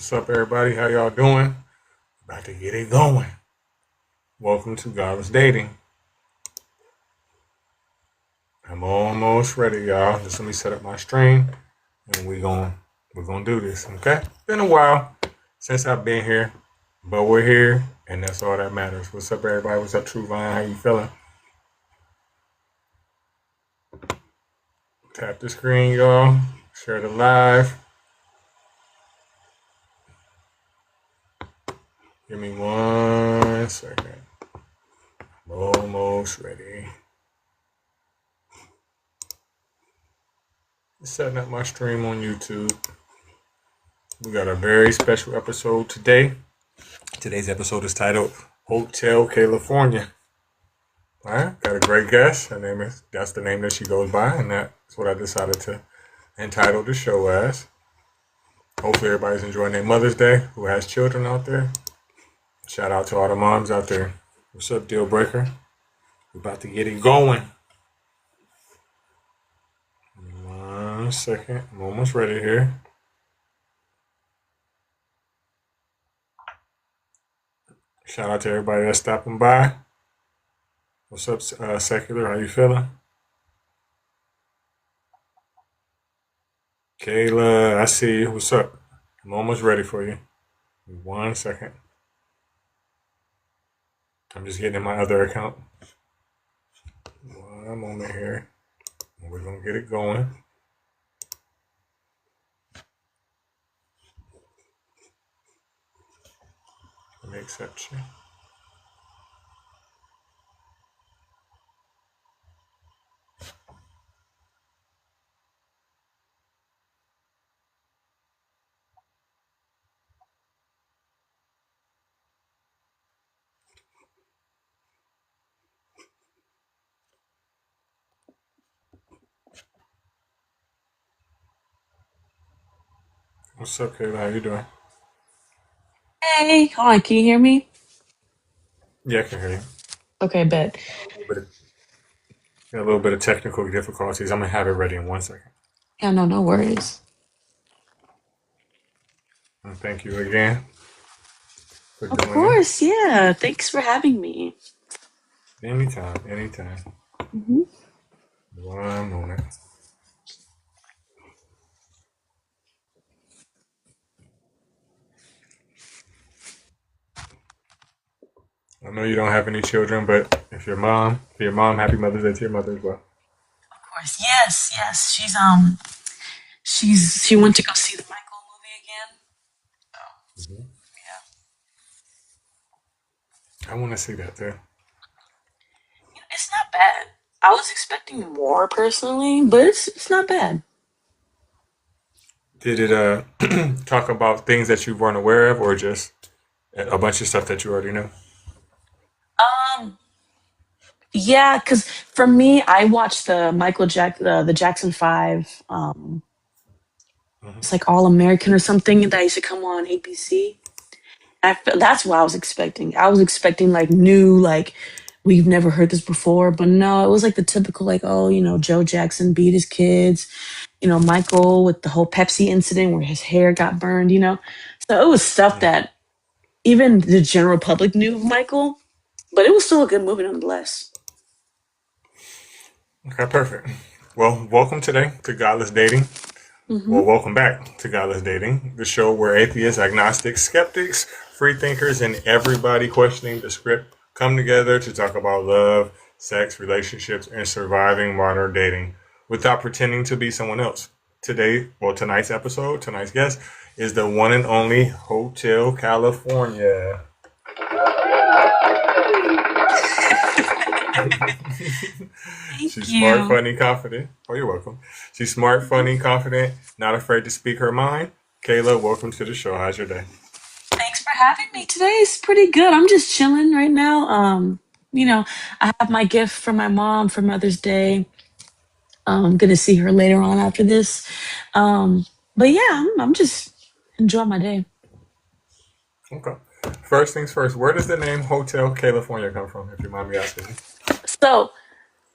What's up, everybody? How y'all doing? About to get it going. Welcome to Godless Dating. I'm almost ready, y'all. Just let me set up my stream, and we're gonna do this. Okay? Been a while since I've been here, but we're here, and that's all that matters. What's up, everybody? What's up, True Vine? How you feeling? Tap the screen, y'all. Share the live. Give me 1 second. I'm almost ready. Setting up my stream on YouTube. We got a very special episode today. Today's episode is titled Hotel Kaylafornia. All right, got a great guest. That's the name that she goes by, and that's what I decided to entitle the show as. Hopefully everybody's enjoying their Mother's Day who has children out there. Shout out to all the moms out there. What's up, Deal Breaker? We're about to get it going. 1 second. I'm almost ready here. Shout out to everybody that's stopping by. What's up, Secular? How you feeling? Kayla, I see you. What's up? I'm almost ready for you. 1 second. I'm just getting in my other account. One moment here. We're going to get it going. Let me accept you. What's up, Kayla? How you doing? Hey, hold on, can you hear me? Yeah, I can hear you. Okay, bet. Got a little bit of technical difficulties. I'm going to have it ready in 1 second. Yeah, no, no worries. And thank you again for Of joining. course, yeah. Thanks for having me. Anytime, anytime. Hmm. One moment. I know you don't have any children, but for your mom, happy Mother's Day to your mother as well. Of course, yes, yes. She went to go see the Michael movie again. So Hmm. yeah, I want to see that too. it's not bad. I was expecting more personally, but it's not bad. Did it talk about things that you weren't aware of, or just a bunch of stuff that you already knew? Um, yeah, because for me, I watched the Jackson Five. It's Hmm. like All American or something that used to come on ABC. That's what I was expecting. I was expecting like new, like we've never heard this before, but no, it was like the typical, like, oh, Joe Jackson beat his kids, Michael with the whole Pepsi incident where his hair got burned. So it was stuff Yeah. that even the general public knew of Michael, but it was still a good movie nonetheless. Okay, perfect. Well, welcome today to Godless Dating. Hmm. Well, welcome back to Godless Dating, the show where atheists, agnostics, skeptics, free thinkers, and everybody questioning the script come together to talk about love, sex, relationships, and surviving modern dating without pretending to be someone else. Tonight's guest is the one and only Hotel California. Thank She's smart, you. funny, confident. Oh, you're welcome. She's smart, funny, confident, not afraid to speak her mind. Kayla, welcome to the show. How's your day? Thanks for having me today. It's pretty good. I'm just chilling right now. You know, I have my gift from my mom for Mother's Day. I'm gonna see her later on after this. Um, but yeah, I'm just enjoying my day. Okay. First things first, where does the name Hotel California come from, if you mind me asking? So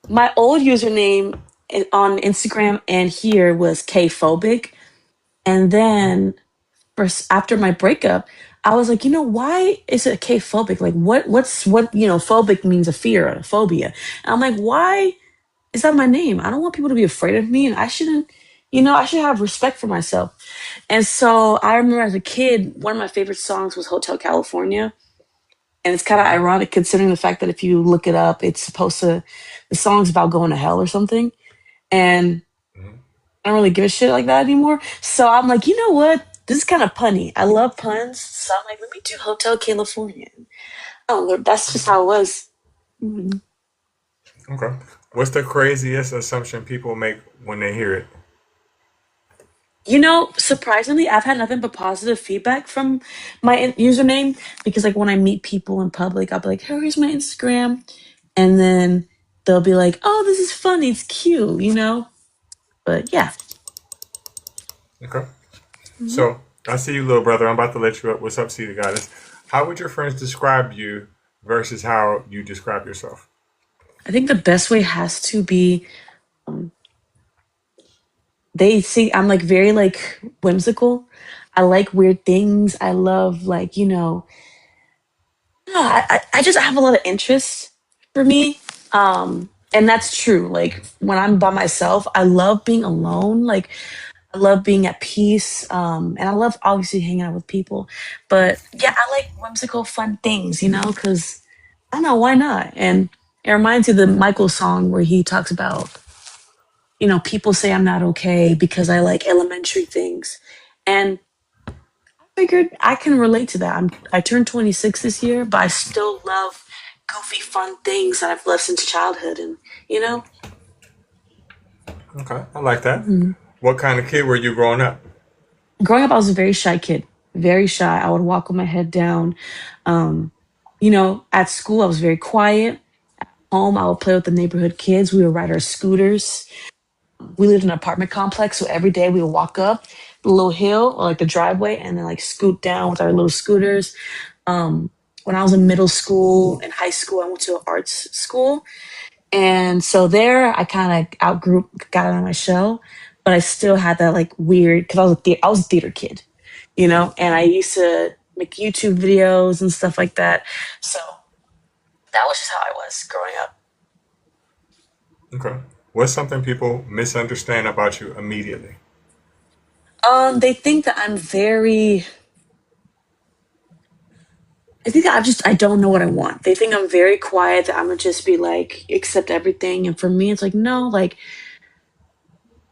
my old username on Instagram and here was kphobic, and Mm-hmm. then after my breakup, I was like, why is it K-phobic? Like, phobic means a fear, a phobia. And I'm like, why is that my name? I don't want people to be afraid of me, and I shouldn't, I should have respect for myself. And so I remember as a kid, one of my favorite songs was Hotel California. And it's kind of Mm-hmm. ironic considering the fact that if you look it up, the song's about going to hell or something. And Mm-hmm. I don't really give a shit like that anymore. So I'm like, you know what? This is kind of punny. I love puns. So I'm like, let me do Hotel California. Oh, that's just how it was. Mhm. Okay. What's the craziest assumption people make when they hear it? Surprisingly, I've had nothing but positive feedback from my username because, like, when I meet people in public, I'll be like, "Hey, here's my Instagram," and then they'll be like, "Oh, this is funny. It's cute." But yeah. Okay. Mhm. So I see you, little brother. I'm about to let you up. What's up, see the goddess? How would your friends describe you versus how you describe yourself? I think the best way has to be um, they see I'm like very like whimsical. I like weird things. I love like I just have a lot of interest for me. And that's true. Like when I'm by myself, I love being alone. Like I love being at peace. And I love obviously hanging out with people. But yeah, I like whimsical, fun things, because I don't know, why not? And it reminds me of the Michael song where he talks about, people say I'm not okay because I like elementary things. And I figured I can relate to that. I turned 26 this year, but I still love goofy, fun things that I've loved since childhood. And, you know, Okay, I like that. Mhm. What kind of kid were you growing up? Growing up, I was a very shy kid, very shy. I would walk with my head down. Um, at school, I was very quiet. Home, I would play with the neighborhood kids. We would ride our scooters. We lived in an apartment complex, so every day we would walk up the little hill or like the driveway and then like scoot down with our little scooters. When I was in middle school and high school, I went to an arts school. And so there I kind of outgrew, got out of my shell, but I still had that like weird, because I was a theater kid, and I used to make YouTube videos and stuff like that. So that was just how I was growing up. Okay. What's something people misunderstand about you immediately? They think that I think that I don't know what I want. They think I'm very quiet, that I'm gonna just be like, accept everything. And for me, it's like, no, like,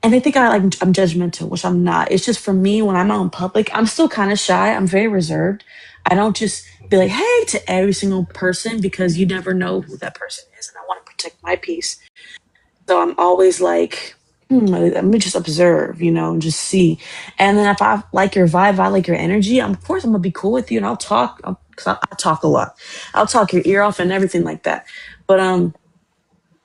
and they think I'm judgmental, which I'm not. It's just for me, when I'm out in public, I'm still kind of shy. I'm very reserved. I don't just be like, hey, to every single person because you never know who that person is. And I want to protect my peace. So I'm always like, let me just observe, and just see. And then if I like your vibe, I like your energy, of course I'm gonna be cool with you and I'll talk, because I talk a lot. I'll talk your ear off and everything like that. But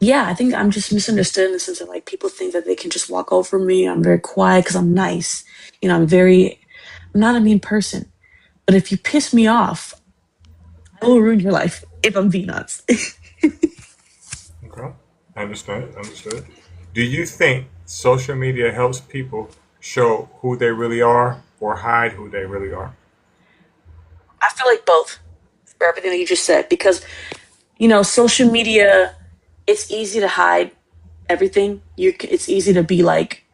yeah, I think I'm just misunderstood in the sense that like people think that they can just walk over me. I'm very quiet because I'm nice. I'm not a mean person. But if you piss me off, I will ruin your life if I'm being honest. Okay. Understood. Understood. Do you think social media helps people show who they really are or hide who they really are? I feel like both for everything that you just said because social media, it's easy to hide everything. It's easy to be like,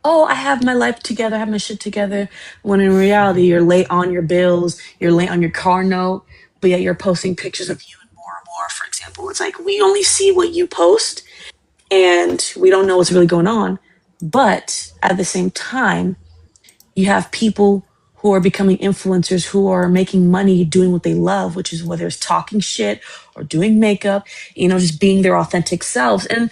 oh, I have my life together, I have my shit together. When in reality, you're late on your bills, you're late on your car note, but yet you're posting pictures of you and more and more. For example, it's like we only see what you post, and we don't know what's really going on. But at the same time, you have people who are becoming influencers who are making money doing what they love, which is whether it's talking shit or doing makeup, just being their authentic selves. And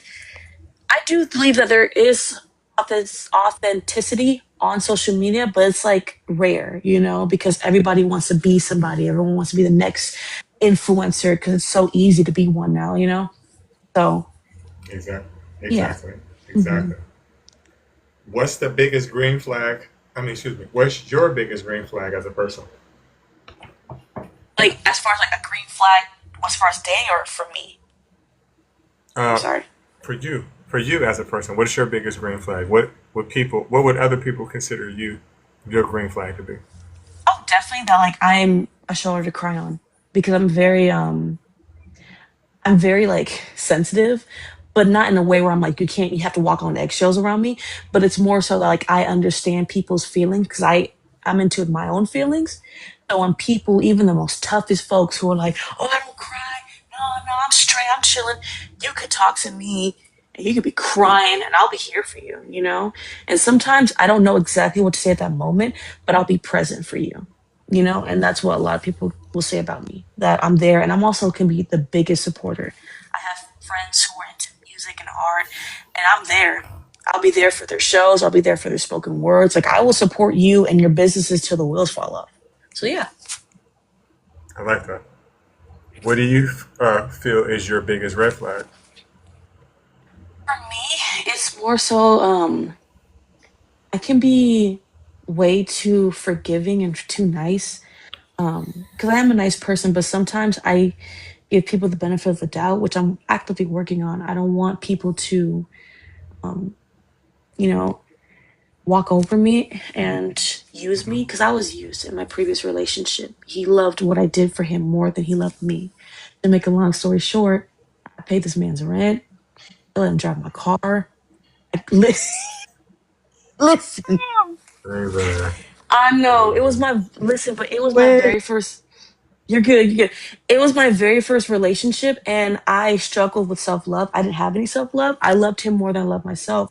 I do believe that there is authenticity on social media, but it's like rare, because everybody wants to be somebody. Everyone wants to be the next influencer because it's so easy to be one now. So, Exactly. yeah. Exactly. hmm Exactly. What's the biggest green flag? I mean, excuse me. What's your biggest green flag as a person? Like, as far as like a green flag, as far as day or for me? I'm Uh, sorry. for you as a person, what's your biggest green flag? What would other people consider you? Your green flag to be. Oh, definitely that like I'm a shoulder to cry on because I'm very like sensitive, but not in a way where I'm like, you have to walk on eggshells around me. But it's more so that like I understand people's feelings because I'm into my own feelings. So when people, even the most toughest folks who are like, oh, I don't cry. No, I'm straight, I'm chilling. You could talk to me and you could be crying and I'll be here for you, you know? And sometimes I don't know exactly what to say at that moment, but I'll be present for you, you know? And that's what a lot of people will say about me, that I'm there. And I'm also can be the biggest supporter. I have friends who are into music and art, and I'm there. I'll be there for their shows. I'll be there for their spoken words. Like I will support you and your businesses till the wheels fall off. So yeah, I like that. What do you feel is your biggest red flag? for me, it's more so I can be way too forgiving and too nice. Because I am a nice person, but sometimes I give people the benefit of the doubt, which I'm actively working on. I don't want people to, um, you know, walk over me and use me because I was used in my previous relationship. He loved what I did for him more than he loved me. To make a long story short, I paid this man's rent. I let him drive my car. Listen, Amen. I know it was Amen. my listen, but it was my Wait, very first. You're good. You're good. It was my very first relationship, and I struggled with self love. I didn't have any self love. I loved him more than I loved myself.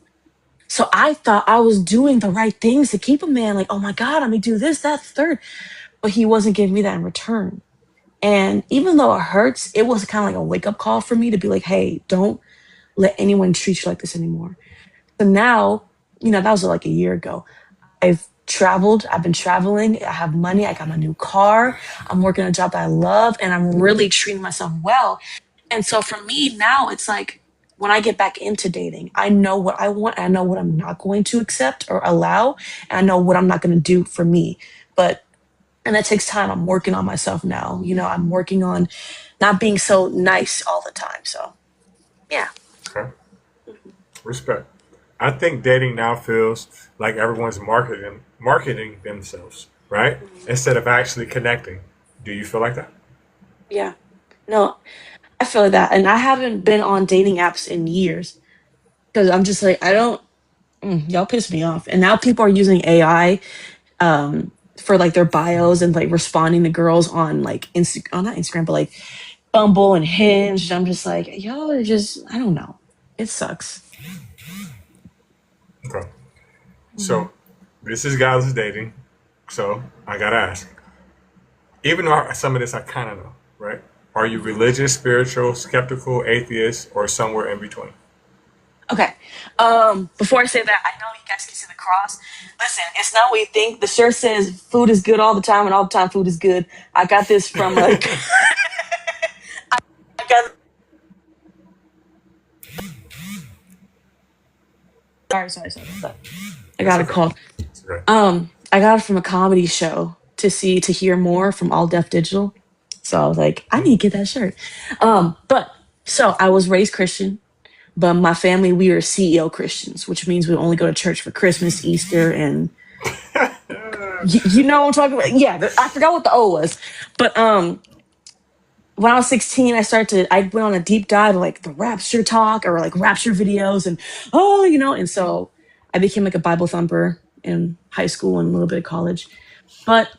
So I thought I was doing the right things to keep a man. Like, oh my God, I'm gonna do this, that, third. But he wasn't giving me that in return. And even though it hurts, it was kind of like a wake up call for me to be like, hey, don't let anyone treat you like this anymore. So now, that was like a year ago. I've traveled, I've been traveling, I have money, I got my new car, I'm working a job that I love, and I'm really treating myself well. And so for me now, it's like when I get back into dating, I know what I want, I know what I'm not going to accept or allow, and I know what I'm not going to do for me. But and that takes time. I'm working on myself now. I'm working on not being so nice all the time. So yeah. Okay. Respect. I think dating now feels like everyone's marketing themselves, right? Mhm. Instead of actually connecting. Do you feel like that? Yeah. No, I feel like that. And I haven't been on dating apps in years because I'm just like, I don't, y'all piss me off. And now people are using AI for like their bios and like responding to girls on like not Instagram, but like Bumble and Hinge. I'm just like, y'all are just, I don't know. It sucks. Okay. Mhm. So this is Godless dating. So I gotta ask. Even though some of this I kind of know, right? Are you Mhm. religious, spiritual, skeptical, atheist, or somewhere in between? Okay. Before I say that, I know you guys can see the cross. Listen, it's not what you think. The shirt says food is good all the time, and all the time food is good. I got this from like I got sorry. I It's got a okay. call. It's okay. I got it from a comedy show to hear more from All Deaf Digital. So I was like, I need to get that shirt. But so I was raised Christian, but my family, we are CEO Christians, which means we only go to church for Christmas, Easter, and you know what I'm talking about. Yeah, I forgot what the O was, but when I was 16, I went on a deep dive of like the rapture talk or like rapture videos and and so I became like a Bible thumper in high school and a little bit of college. But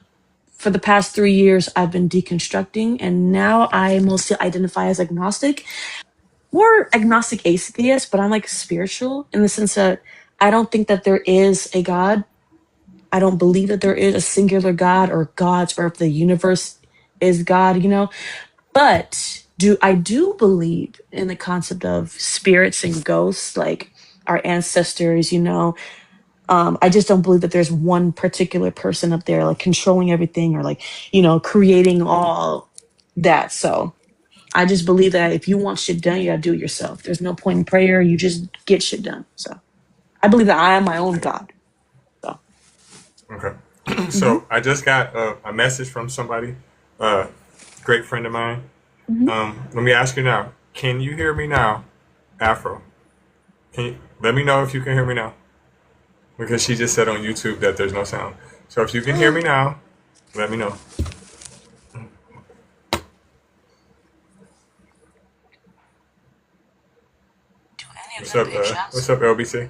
for the past 3 years, I've been deconstructing, and now I mostly identify as agnostic, more agnostic atheist, but I'm like spiritual in the sense that I don't think that there is a God. I don't believe that there is a singular God or gods, or if the universe is God. But I do believe in the concept of spirits and ghosts, like our ancestors. I just don't believe that there's one particular person up there like controlling everything or like, creating all that. So I just believe that if you want shit done, you gotta do it yourself. There's no point in prayer, you just get shit done. So I believe that I am my own God. So Okay. hmm So I just got a message from somebody, a great friend of mine. hmm Let me ask you now. Can you hear me now, Afro? Can you let me know if you can hear me now? Because she just said on YouTube that there's no sound. So if you can hear me now, let me know. Do any of them big What's shots? up, LBC?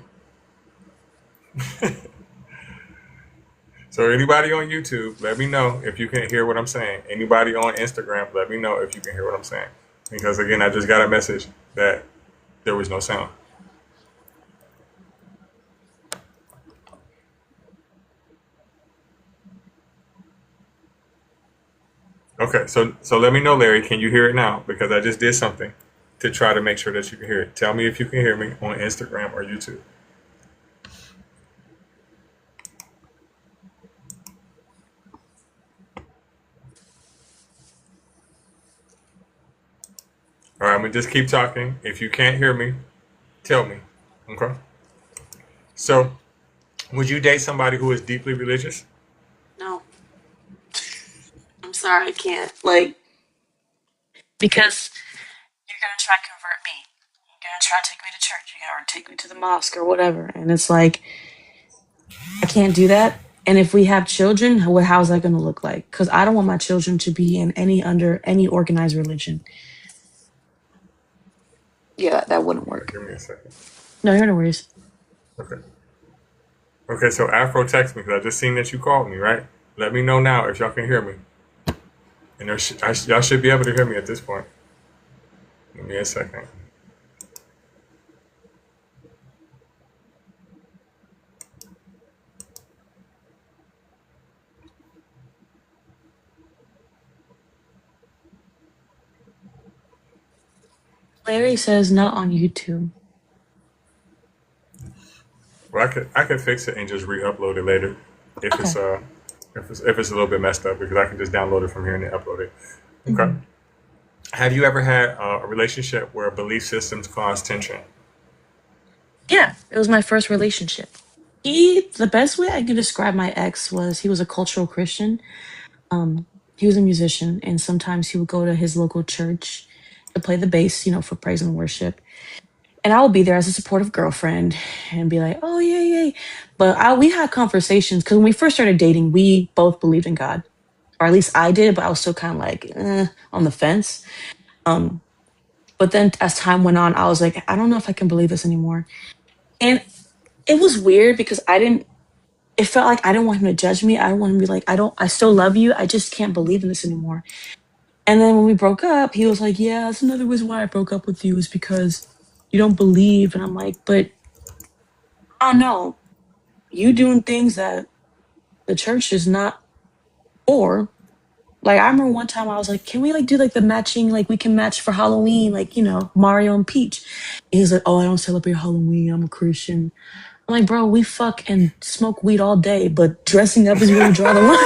So anybody on YouTube, let me know if you can hear what I'm saying. Anybody on Instagram, let me know if you can hear what I'm saying. Because again, I just got a message that there was no sound. Okay, so let me know, Larry. Can you hear it now? Because I just did something to try to make sure that you can hear it. Tell me if you can hear me on Instagram or YouTube. All right, I'm gonna just keep talking. If you can't hear me, tell me. Okay. So, would you date somebody who is deeply religious? No, I'm sorry, I can't. Like, because you're gonna try to convert me. You're gonna try to take me to church. You're gonna take me to the mosque or whatever. And it's like, I can't do that. And if we have children, how's that gonna look like? Because I don't want my children to be in under any organized religion. Yeah, that wouldn't Okay, work. give me a second. No, you're no worries. Okay. Okay, so Afro text me because I just seen that you called me, right? Let me know now if y'all can hear me. And y'all should be able to hear me at this point. Give me a second. Larry says not on YouTube. Well, I could fix it and just re-upload it later if Okay. it's a little bit messed up because I can just download it from here and then upload it. Okay. Mhm. Have you ever had a relationship where belief systems cause tension? Yeah, it was my first relationship. The best way I could describe my ex was he was a cultural Christian. Um, he was a musician, and sometimes he would go to his local church to play the bass, for praise and worship. And I would be there as a supportive girlfriend and be like, "Oh yeah, yeah." But we had conversations because when we first started dating, we both believed in God, or at least I did. But I was still kind of like on the fence. Um, but then as time went on, I was like, I don't know if I can believe this anymore. And it was weird because I didn't. It felt like I didn't want him to judge me. I didn't want him to be like, I don't. I still love you. I just can't believe in this anymore. And then when we broke up, he was like, "Yeah, that's another reason why I broke up with you is because you don't believe." And I'm like, "But I don't know. You doing things that the church is not for." Like I remember one time I was like, "Can we like do like the matching like we can match for Halloween like Mario and Peach?" And he's like, "Oh, I don't celebrate Halloween. I'm a Christian." I'm like, "Bro, we fuck and smoke weed all day, but dressing up is where we draw the line."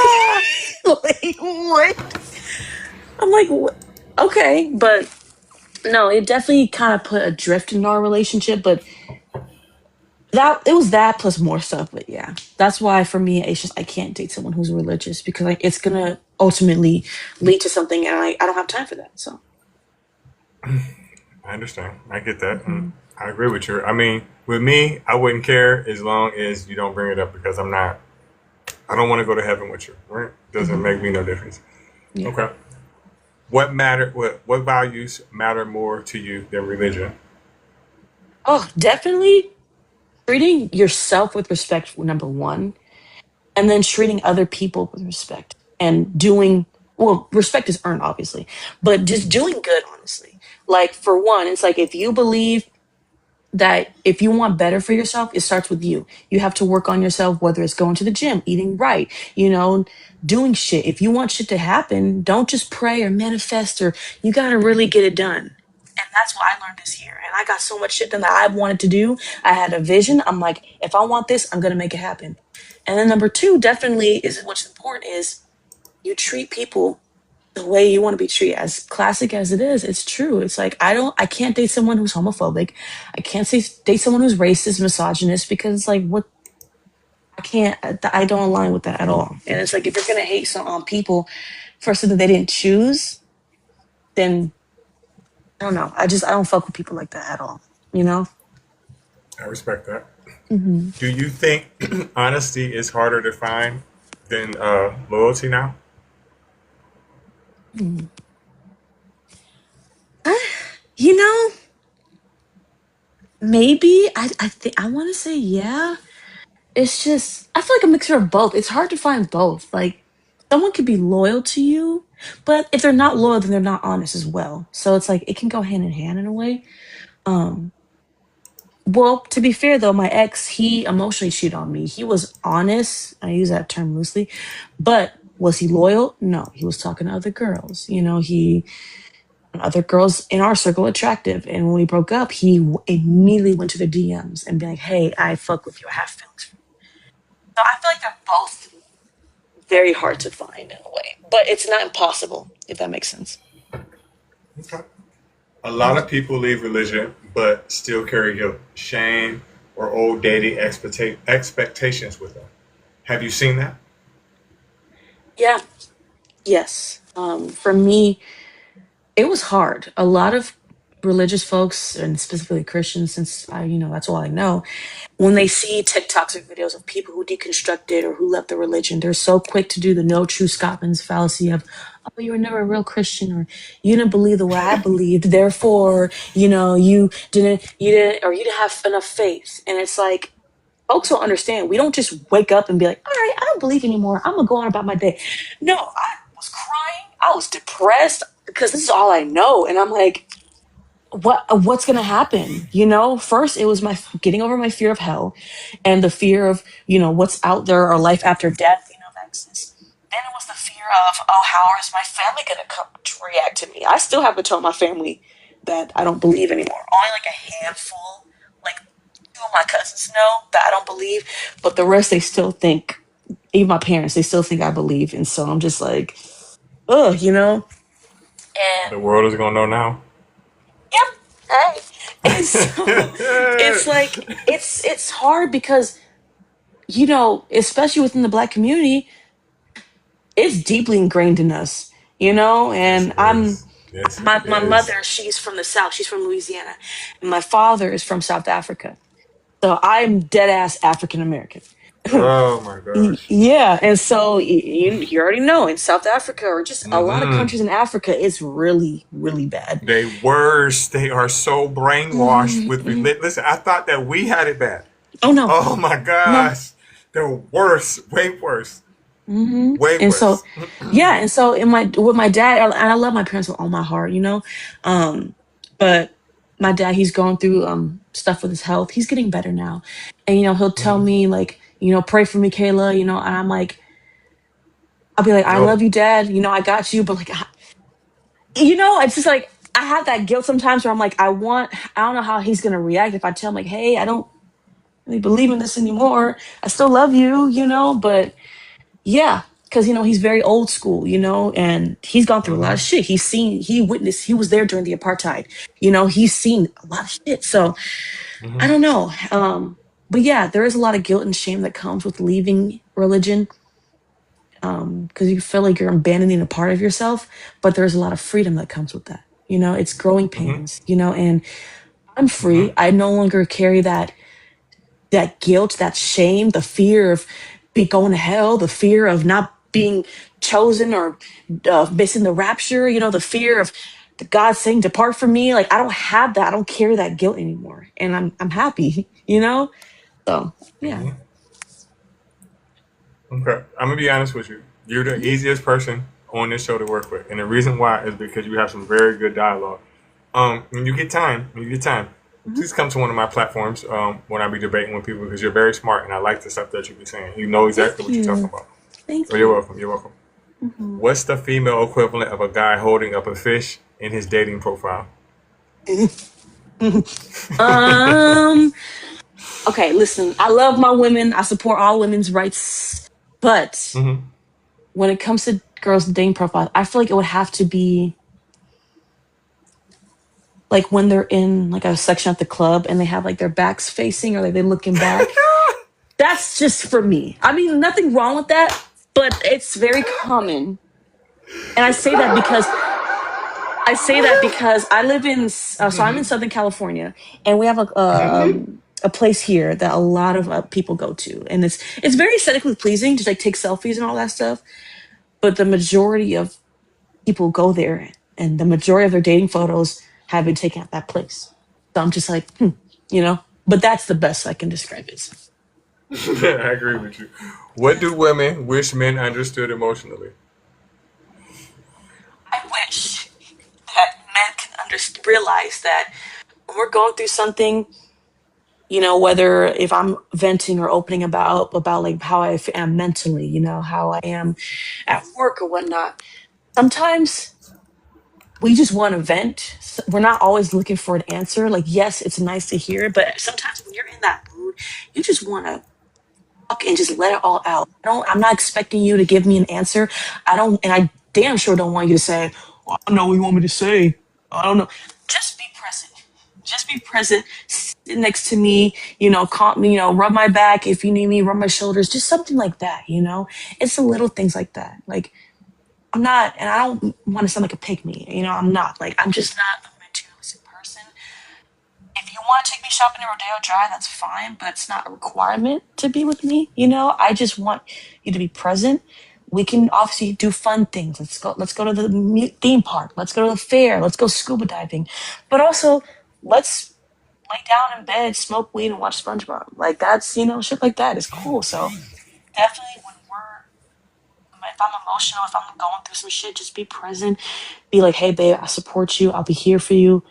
Like what? I'm like, what? Okay, but no, it definitely kind of put a drift in our relationship, but that it was that plus more stuff. But yeah, that's why for me, it's just I can't date someone who's religious because like it's gonna ultimately lead to something, and I don't have time for that. So I understand. I get that. And mhm. I agree with you. I mean, with me, I wouldn't care as long as you don't bring it up because I don't want to go to heaven with you. Right? Doesn't Mhm. make me no difference. Yeah. Okay. What values matter more to you than religion? Oh, definitely treating yourself with respect, number one, and then treating other people with respect and doing well. Respect is earned, obviously, but just doing good, honestly. Like for one, it's like if you believe that if you want better for yourself, it starts with you. You have to work on yourself, whether it's going to the gym, eating right, doing shit. If you want shit to happen, don't just pray or manifest or you got to really get it done. And that's what I learned this year. And I got so much shit done that I wanted to do. I had a vision. I'm like, if I want this, I'm going to make it happen. And then number two, definitely is what's important is you treat people the way you want to be treated. As classic as it is, it's true. It's like I can't date someone who's homophobic. I can't date someone who's racist, misogynist, because it's like what I don't align with that at all. And it's like if you're gonna hate some on people for something they didn't choose, then I don't know. I don't fuck with people like that at all. You know? I respect that. Hmm. Do you think honesty is harder to find than loyalty now? Hmm. You know, maybe I think I want to say yeah. It's just I feel like a mixture of both. It's hard to find both. Like someone could be loyal to you, but if they're not loyal, then they're not honest as well. So it's like it can go hand in hand in a way. Um, well, to be fair though, my ex, he emotionally cheated on me. He was honest. I use that term loosely, but was he loyal? No, he was talking to other girls. He other girls in our circle attractive. And when we broke up, he immediately went to the DMs and be like, "Hey, I fuck with you. I have feelings for you." So I feel like they're both very hard to find in a way, but it's not impossible if that makes sense. Okay. A lot of people leave religion but still carry guilt, shame, or old dating expectations with them. Have you seen that? Yeah. Yes. For me, it was hard. A lot of religious folks, and specifically Christians, since that's all I know, when they see TikToks or videos of people who deconstructed or who left the religion, they're so quick to do the no true Scotsman's fallacy of, oh, you were never a real Christian, or you didn't believe the way I believed, therefore, or you didn't have enough faith. And it's like, folks will understand. We don't just wake up and be like, all right, I don't believe anymore. I'm gonna go on about my day. No, I was crying. I was depressed because this is all I know. And I'm like, what's going to happen? First it was my getting over my fear of hell and the fear of what's out there or life after death, that exists. Then it was the fear of, oh, how is my family going to come to react to me? I still haven't told my family that I don't believe anymore. Only like a handful, like two of my cousins know that I don't believe, but the rest, they still think, even my parents, they still think I believe. And so I'm just like, ugh, The and world is gonna know now. yep. Hey. And so it's like it's hard because especially within the black community, it's deeply ingrained in us, Yes, and it I'm is. Yes, it my is. mother, she's from the South, she's from Louisiana, and my father is from South Africa. So I'm dead ass African American. Oh my gosh. Yeah, and so you already know in South Africa or just a lot of Mm-hmm. countries in Africa, it's really really bad. They worse. They are so brainwashed with Mm-mm. religion. Listen, I thought that we had it bad. Oh no, Oh my no. gosh. They're worse. Way worse. Way And so, worse. yeah, and so in my with my dad, and I love my parents with all my heart, um, but my dad, he's going through stuff with his health. He's getting better now, and he'll tell Mhm. me like, pray for me, Kayla, and I'm like, I'll be like, I No. love you, Dad, I got you, but like, it's just like I have that guilt sometimes where I'm like, I don't know how he's gonna react if I tell him like, hey, I don't really believe in this anymore. I still love you, but yeah, because he's very old school, and he's gone through a lot of Mm-hmm. shit. He witnessed, he was there during the apartheid. He's seen a lot of shit. So I Mm-hmm. don't know. But yeah, there is a lot of guilt and shame that comes with leaving religion, because you feel like you're abandoning a part of yourself. But there's a lot of freedom that comes with that. It's growing Mm-hmm. pains. And I'm Mm-hmm. free. I no longer carry that guilt, that shame, the fear of be going to hell, the fear of not being chosen or missing the rapture, the fear of God saying, "Depart from me." Like I don't have that. I don't carry that guilt anymore, and I'm happy. So yeah. Mm-hmm. Okay. I'm gonna be honest with you. You're the easiest person on this show to work with, and the reason why is because you have some very good dialogue. When you get time, Mhm. please come to one of my platforms when I be debating with people because you're very smart and I like the stuff that you be saying. You know exactly Thank what you're talking you. about. So Thank you're you. welcome. You're welcome. Mhm. What's the female equivalent of a guy holding up a fish in his dating profile? um. Okay. Listen, I love my women. I support all women's rights, but Mm-hmm. when it comes to girls' dating profiles, I feel like it would have to be like when they're in like a section at the club and they have like their backs facing or like they're looking back. That's just for me. I mean, nothing wrong with that, but it's very common. And I say that because I live in so I'm in Southern California, and we have a Mm-hmm. a place here that a lot of people go to, and it's very aesthetically pleasing to like take selfies and all that stuff. But the majority of people go there, and the majority of their dating photos have been taken at that place. So I'm just like, you know. But that's the best I can describe it. I agree with you. What do women wish men understood emotionally? I wish that men can realize that when we're going through something, whether if I'm venting or opening about like how am mentally, how I am at work or whatnot. Sometimes we just want to vent. We're not always looking for an answer. Like, yes, it's nice to hear it, but sometimes when you're in that mood, you just want to talk and just let it all out. I'm not expecting you to give me an answer. And I damn sure don't want you to say, well, I don't know what you want me to say. I don't know. Just be present. Just be present. Sit next to me, calm me, rub my back if you need me, rub my shoulders, just something like that. It's the little things like that. Like, I'm not, and I don't want to sound like a pick me, I'm not. Like, I'm just not a materialistic person. If you want to take me shopping in Rodeo Drive, that's fine, but it's not a requirement to be with me. I just want you to be present. We can obviously do fun things. Let's go to the theme park. Let's go to the fair. Let's go scuba diving. But also, let's lay down in bed, smoke weed, and watch SpongeBob. Like, that's, shit like that is cool. So definitely if I'm emotional, if I'm going through some shit, just be present. Be like, hey, babe, I support you. I'll be here for you.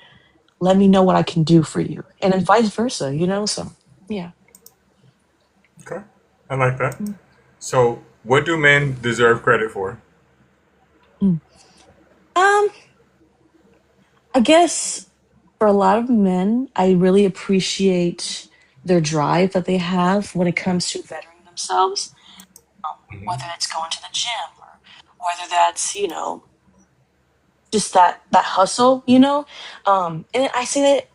Let me know what I can do for you. And then vice versa. So, yeah. Okay, I like that. So, what do men deserve credit for? Mm. Um, I guess for a lot of men, I really appreciate their drive that they have when it comes to bettering themselves. Whether it's going to the gym or whether that's, just that hustle. And I say that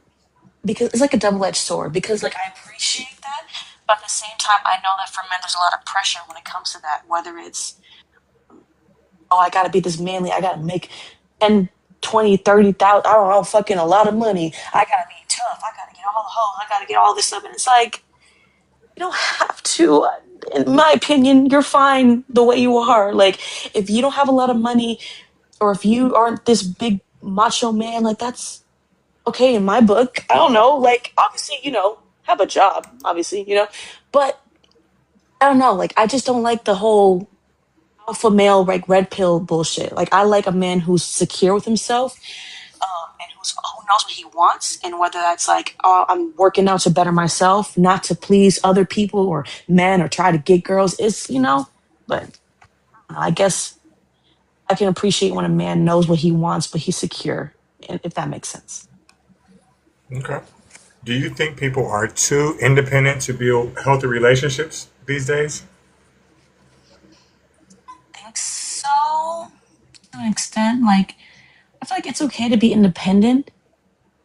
because it's like a double-edged sword, because like I appreciate that, but at the same time I know that for men there's a lot of pressure when it comes to that, whether it's, oh, I gotta be this manly, I gotta make 10, 20, 30,000, I don't know, fucking a lot of money, I gotta be tough, I gotta get all the hoes, I gotta get all this stuff. And it's like, you don't have to. In my opinion, you're fine the way you are. Like, if you don't have a lot of money, or if you aren't this big macho man, like, that's okay in my book. I don't know. Like, obviously, have a job, obviously. But I don't know. Like, I just don't like the whole alpha male, like, red pill bullshit. Like, I like a man who's secure with himself, and who knows what he wants, and whether that's like, oh, I'm working out to better myself, not to please other people or men or try to get girls. But I guess I can appreciate when a man knows what he wants, but he's secure, if that makes sense. Okay. Do you think people are too independent to build healthy relationships these days? I think so, to an extent. Like, I feel like it's okay to be independent,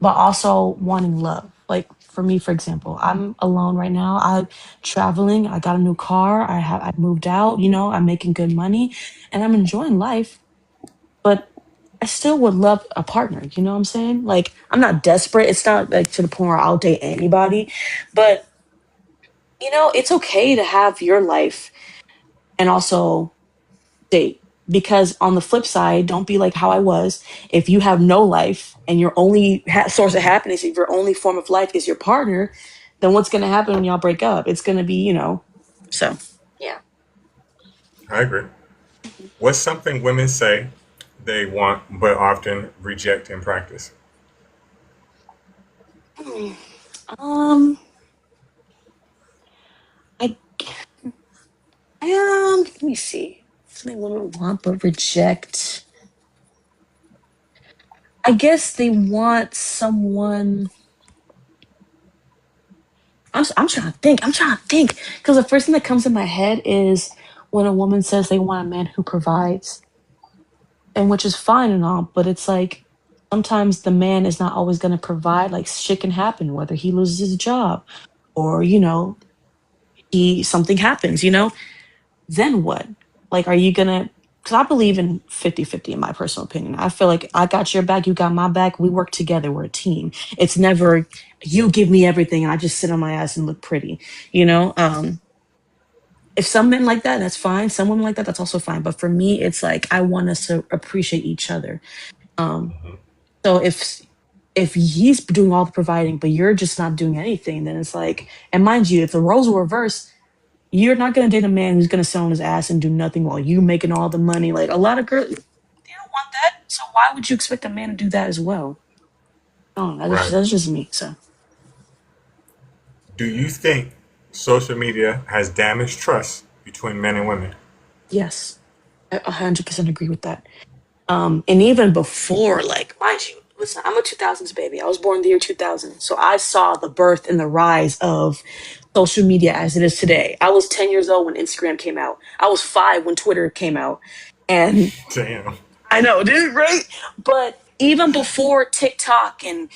but also wanting love. Like, for me, for example, I'm alone right now. I'm traveling. I got a new car. I moved out. I'm making good money, and I'm enjoying life. But I still would love a partner. You know what I'm saying? Like, I'm not desperate. It's not like to the point where I'll date anybody, but it's okay to have your life and also date. Because on the flip side, don't be like how I was. If you have no life and your only source of happiness, if your only form of life is your partner, then what's going to happen when y'all break up? It's going to be, so yeah. I agree. What's something women say they want but often reject in practice? Hmm. Um, I let me see. Something women want but reject. I guess they want someone. I'm trying to think. I'm trying to think because the first thing that comes in my head is when a woman says they want a man who provides, and which is fine and all, but it's like sometimes the man is not always going to provide. Like, shit can happen, whether he loses his job or he something happens. Then what? Like, are you gonna? because I believe in 50-50 in my personal opinion. I feel like I got your back, you got my back. We work together. We're a team. It's never you give me everything and I just sit on my ass and look pretty. You know, if some men like that, that's fine. Some women like that, that's also fine. But for me, it's like I want us to appreciate each other. Um, so if he's doing all the providing, but you're just not doing anything, then it's like, and mind you, if the roles were reversed, you're not gonna date a man who's gonna sit on his ass and do nothing while you making all the money. Like a lot of girls, they don't want that. So why would you expect a man to do that as well? Oh, Right. that's just me. So Do you think social media has damaged trust between men and women? yes, I 100% agree with that. And even before, like, mind you, listen, I'm a 2000s baby. I was born the year 2000. So I saw the birth and the rise of social media as it is today. I was 10 years old when Instagram came out. I was 5 when Twitter came out. And Damn. I know, dude, right? But even before TikTok and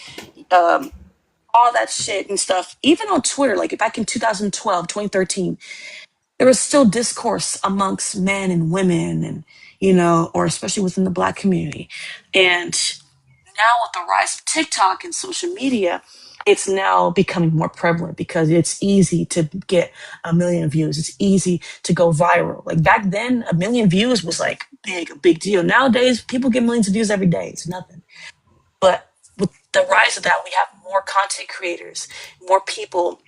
um, all that shit and stuff, even on Twitter, like back in 2012, 2013, there was still discourse amongst men and women and, or especially within the Black community. And now with the rise of TikTok and social media, it's now becoming more prevalent because it's easy to get a million views. It's easy to go viral. Like back then, a million views was like a big deal. Nowadays, people get millions of views every day. It's nothing. But with the rise of that, we have more content creators, more people,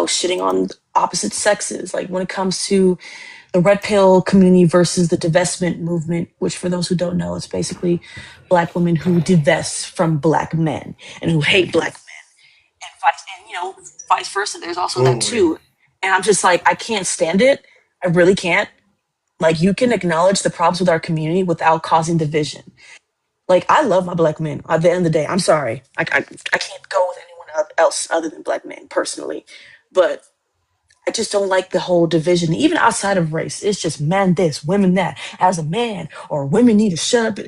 shitting on opposite sexes. Like when it comes to the red pill community versus the divestment movement, which for those who don't know, it's basically Black women who divest from Black men and who hate Black men, and vice versa. There's also that Ooh, too. And I'm just like, I can't stand it. I really can't. Like, you can acknowledge the problems with our community without causing division. Like, I love my Black men. At the end of the day, I'm sorry. I can't go with anyone else other than Black men personally. But I just don't like the whole division, even outside of race. It's just man this, women that. As a man, or women need to shut up.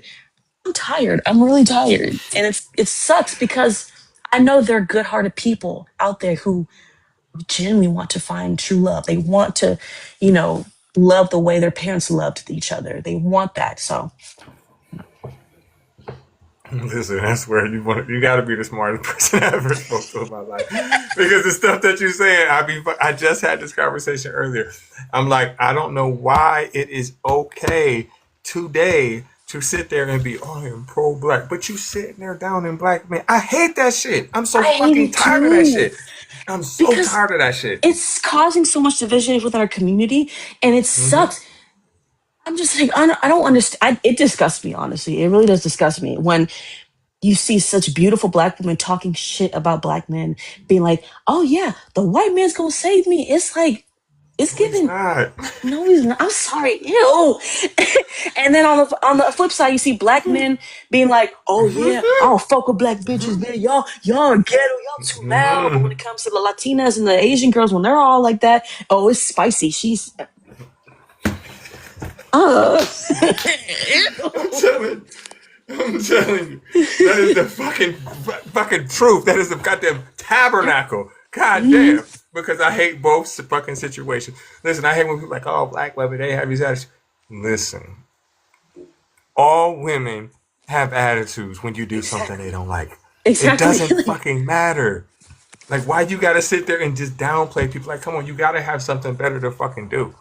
I'm tired. I'm really tired, and it sucks because I know there are good-hearted people out there who genuinely want to find true love. They want to, you know, love the way their parents loved each other. They want that. So listen, that's where you got to be the smartest person I ever spoke to in my life, because the stuff that you're saying, I just had this conversation earlier. I'm like, I don't know why it is okay today to sit there and be, oh, I'm pro black, but you sitting there down in black man. I hate that shit. I'm so I hate fucking it tired of that too shit. I'm so because tired of that shit. it's causing so much division within our community, and it Hmm. sucks. I'm just like, I don't understand. It disgusts me, honestly. It really does disgust me when you see such beautiful Black women talking shit about Black men, being like, "Oh yeah, the white man's gonna save me." It's like it's No, he's giving. not. No, he's not. I'm sorry, ew. And then on the flip side, you see Black men being like, "Oh yeah, I don't fuck with Black bitches, man. Y'all are ghetto, y'all too loud." But when it comes to the Latinas and the Asian girls, when they're all like that, oh, it's spicy. She's I'm Ew. telling I'm telling you, that is the fucking truth. That is the goddamn tabernacle. God Mhm. damn. Because I hate both fucking situations. Listen, I hate when people are like, oh, black women, they have these attitudes. Listen, all women have attitudes when you do something they Exactly. don't like. It Exactly. doesn't fucking matter. Like, why you gotta sit there and just downplay people? Like, come on, you gotta have something better to fucking do.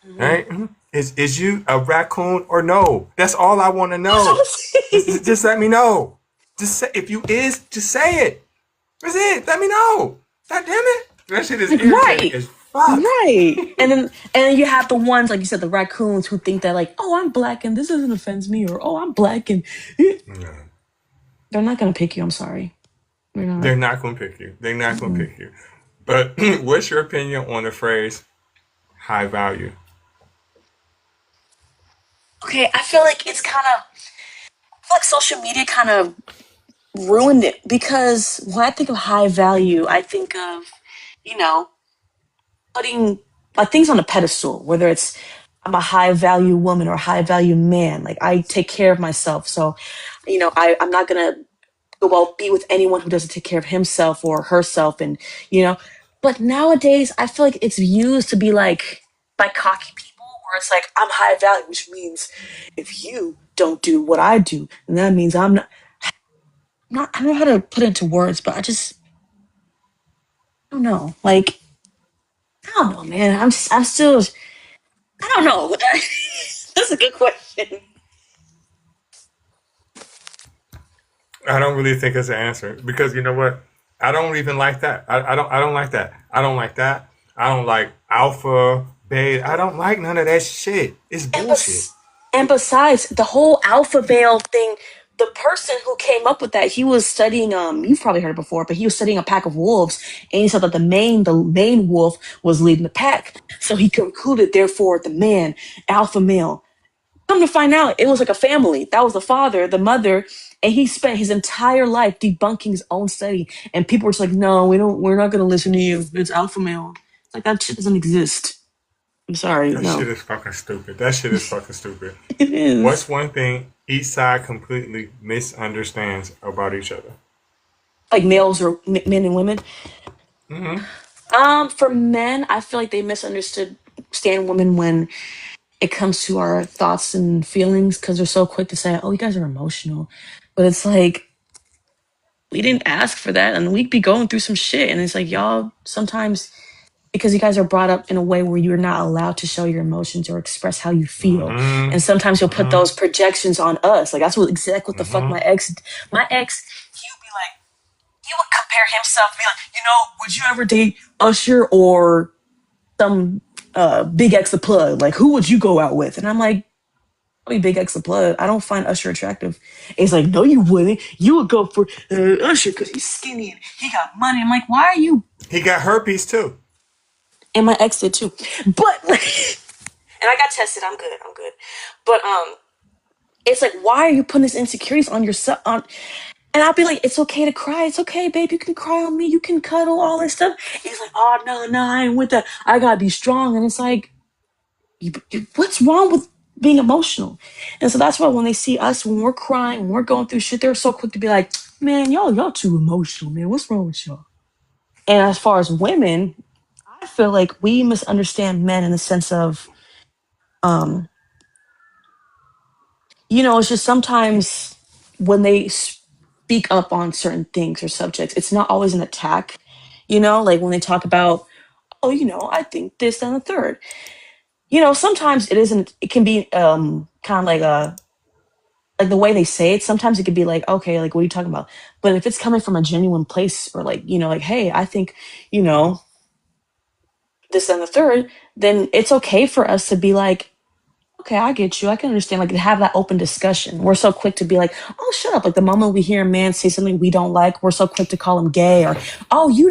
Mhm. Right? Is you a raccoon or no? That's all I want to That's what know. I'm saying. Just let me know. Just say, if you is, just say it. That's it. Let me know. God damn it. That shit is Like, irritating right. as fuck. Right. And then you have the ones, like you said, the raccoons who think that like, oh, I'm Black and this doesn't offend me, or oh, I'm Black and they're not gonna pick you. I'm sorry. They're not. They're not gonna pick you. They're not gonna Mm-mm. pick you. But what's your opinion on the phrase high value? Okay, I feel like social media kind of ruined it because when I think of high value, I think of, you know, putting like things on a pedestal, whether it's I'm a high value woman or a high value man. Like I take care of myself. So, I'm not gonna be with anyone who doesn't take care of himself or herself but nowadays I feel like it's used to be like by cocky people where it's like I'm high value, which means if you don't do what I do, then that means I'm not. I don't know how to put it into words, but I don't know. Like I don't know, man. I'm still. I don't know. That's a good question. I don't really think it's an answer because you know what? I don't even like that. I don't like that. I don't like that. I don't like alpha, beta. I don't like none of that shit. It's And bullshit. besides the whole alpha male thing, the person who came up with that, he was studying. You've probably heard it before, but he was studying a pack of wolves, and he said that the main wolf was leading the pack. So he concluded, therefore, the man, alpha male. Come to find out, it was like a family. That was the father, the mother, and he spent his entire life debunking his own study. And people were just like, "No, we don't. We're not going to listen to you. It's alpha male." It's like that shit doesn't exist. I'm sorry, That shit no, is fucking stupid. That shit is fucking stupid. it is. What's one thing each side completely misunderstands about each other? Like males or men and women. Hmm. For men, I feel like they misunderstood stand women when it comes to our thoughts and feelings because they're so quick to say, "Oh, you guys are emotional," but it's like we didn't ask for that, and we'd be going through some shit, and it's like y'all sometimes because you guys are brought up in a way where you're not allowed to show your emotions or express how you feel, Hmm. and sometimes you'll put Hmm. those projections on us. Like that's what exactly what the fuck Hmm. my ex, he would be like, he would compare himself, be like, would you ever date Usher or some Big X the Plug? Like, who would you go out with? And I'm like, probably Big X the Plug. I don't find Usher attractive. And he's like, no, you wouldn't. You would go for Usher because he's skinny and he got money. I'm like, why are you? He got herpes too. And my ex did too. But like, and I got tested. I'm good. I'm good. But it's like, why are you putting this insecurities on yourself? And I'll be like, it's okay to cry. It's okay, babe. You can cry on me. You can cuddle, all this stuff. He's like, oh no, no, I ain't with that. I gotta be strong. And it's like, what's wrong with being emotional? And so that's why when they see us, when we're crying, when we're going through shit, they're so quick to be like, man, y'all too emotional, man. What's wrong with y'all? And as far as women, I feel like we misunderstand men in the sense of, um, it's just sometimes when they speak up on certain things or subjects, it's not always an attack. Like when they talk about, oh, I think this and the third. Sometimes it isn't. It can be kind of like the way they say it. Sometimes it could be like, okay, like what are you talking about? But if it's coming from a genuine place, or like like, hey, I think you know this and the third, then it's okay for us to be like, okay, I get you. I can understand. Like to have that open discussion. We're so quick to be like, oh, shut up. Like the moment we hear a man say something we don't like, we're so quick to call him gay or, oh, you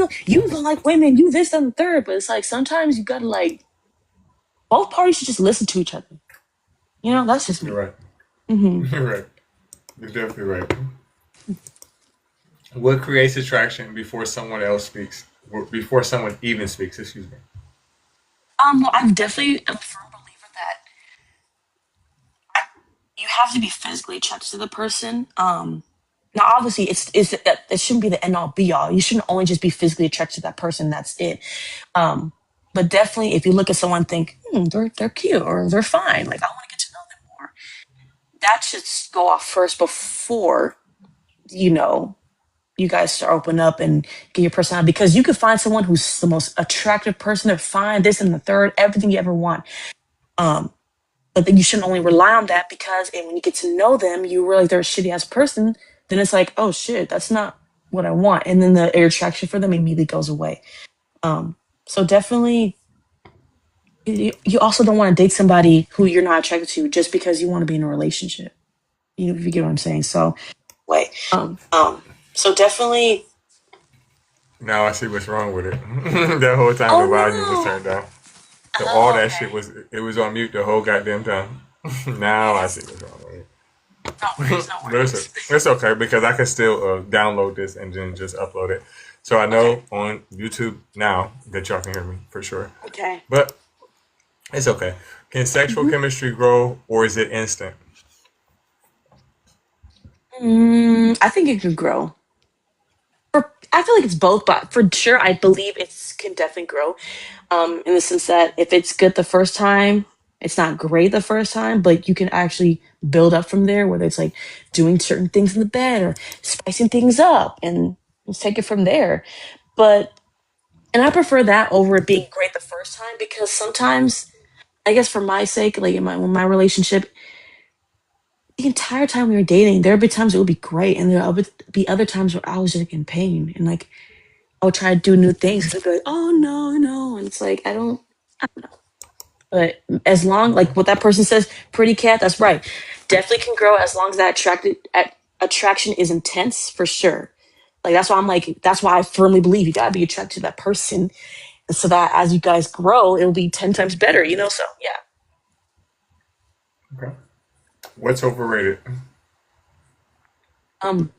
don't like women, you this and the third. But it's like sometimes you gotta like both parties should just listen to each other. That's just You're me. right. Hmm. You're right. You're definitely right. What creates attraction before someone else speaks? Before someone even speaks, excuse me. Well, I'm definitely a firm believer that you have to be physically attracted to the person. Now obviously it shouldn't be the end all be all. You shouldn't only just be physically attracted to that person. That's it. Um, but definitely, if you look at someone, and think, they're cute or they're fine. Like I want to get to know them more. That should go off first before you know you guys start open up and get your personality. Because you could find someone who's the most attractive person. They're fine, this and the third, everything you ever want. Um, but then you shouldn't only rely on that because and when you get to know them, you realize they're a shitty ass person. Then it's like, oh shit, that's not what I want. And then the air attraction for them immediately goes away. Um, so definitely, you also don't want to date somebody who you're not attracted to just because you want to be in a relationship. If you get what I'm saying. So, wait. So definitely. Now I see what's wrong with it. That whole time Oh the volume was no. turned down. So all Oh, that shit okay. was on mute the whole goddamn time. Now I see what's wrong with it. No worries. No But worries. it's okay because I can still download this and then just upload it. So I Okay. know on YouTube now that y'all can hear me for sure. Okay. But it's okay. Can sexual Hmm. chemistry grow or is it instant? I think it could grow. I feel like it's both, but for sure, I believe it can definitely grow. In the sense that if it's good the first time, It's not great the first time, but you can actually build up from there, whether it's like doing certain things in the bed or spicing things up and let's take it from there. But, and I prefer that over it being great the first time because sometimes, I guess for my sake, like in my relationship, the entire time we were dating, there would be times it would be great, and there would be other times where I was just in pain, and like I would try to do new things, and I'd be like, "Oh no, no," and it's like I don't. But as long like what that person says, pretty cat, that's right. Definitely can grow as long as that attraction is intense for sure. Like that's why I'm like that's why I firmly believe you gotta be attracted to that person, so that as you guys grow, it'll be 10 times better. You know, so yeah. Okay. What's overrated? Um,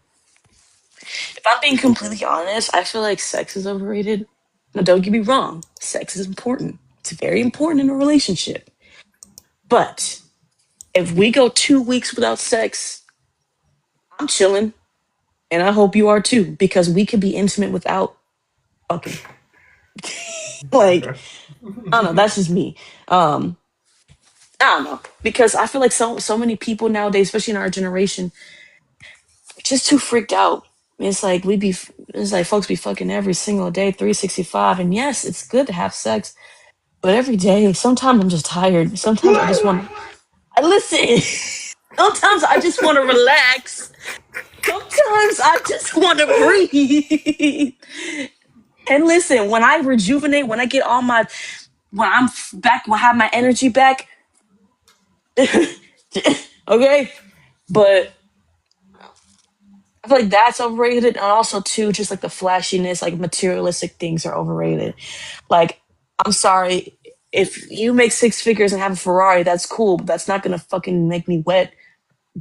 if I'm being completely honest, I feel like sex is overrated. Now, don't get me wrong, sex is important. It's very important in a relationship. But if we go 2 weeks without sex, I'm chilling, and I hope you are too, because we could be intimate without fucking. Like, Okay. I don't know, that's just me. Um, I don't know. Because I feel like so many people nowadays, especially in our generation, just too freaked out. It's like it's like folks be fucking every single day, 365. And yes, it's good to have sex, but every day, sometimes I'm just tired. Sometimes I just want to, I listen. Sometimes I just want to relax. Sometimes I just want to breathe. And listen, when I rejuvenate, when I get all my, when I'm back, when I have my energy back, okay? But I feel like that's overrated. And also, too, just like the flashiness, like materialistic things are overrated. Like, I'm sorry, if you make 6 figures and have a Ferrari, that's cool, but that's not gonna fucking make me wet.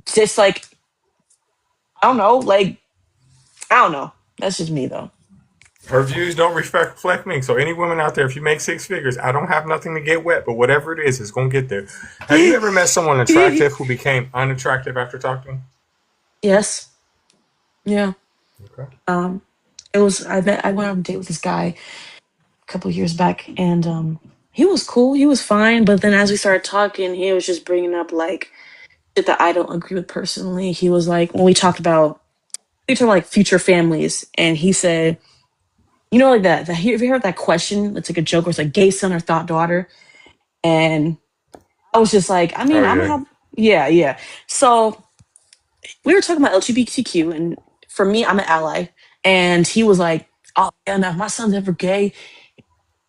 Just like, I don't know, like, I don't know. That's just me, though. Her views don't reflect me. So any women out there, if you make 6 figures, I don't have nothing to get wet, but whatever it is, it's gonna get there. Have you ever met someone attractive who became unattractive after talking? Yes. Yeah. Okay. Um, I went on a date with this guy a couple years back, and he was cool, he was fine, but then as we started talking, he was just bringing up like shit that I don't agree with personally. He was like, when we talked about like future families, and he said, you know, like that have you heard that question? It's like a joke where it's like gay son or thought daughter. And I was just like, I Oh mean, I'm gonna yeah. have, yeah, yeah. So we were talking about LGBTQ, and for me, I'm an ally. And he was like, oh, yeah, now if my son's ever gay,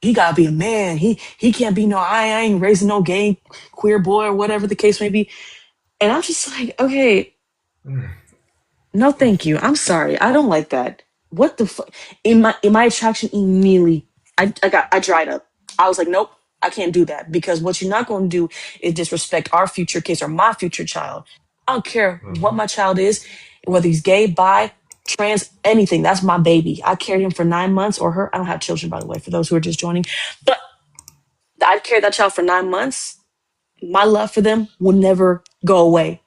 he gotta be a man. He can't be no, I ain't raising no gay queer boy or whatever the case may be. And I'm just like, okay, no, thank you. I'm sorry. I don't like that. What the fuck? In my attraction immediately, I dried up. I was like, nope, I can't do that because what you're not going to do is disrespect our future kids or my future child. I don't care what Mm-hmm. my child is, whether he's gay, bi, trans, anything. That's my baby. I carried him for 9 months or her. I don't have children, by the way, for those who are just joining. But I carried that child for 9 months. My love for them will never go away,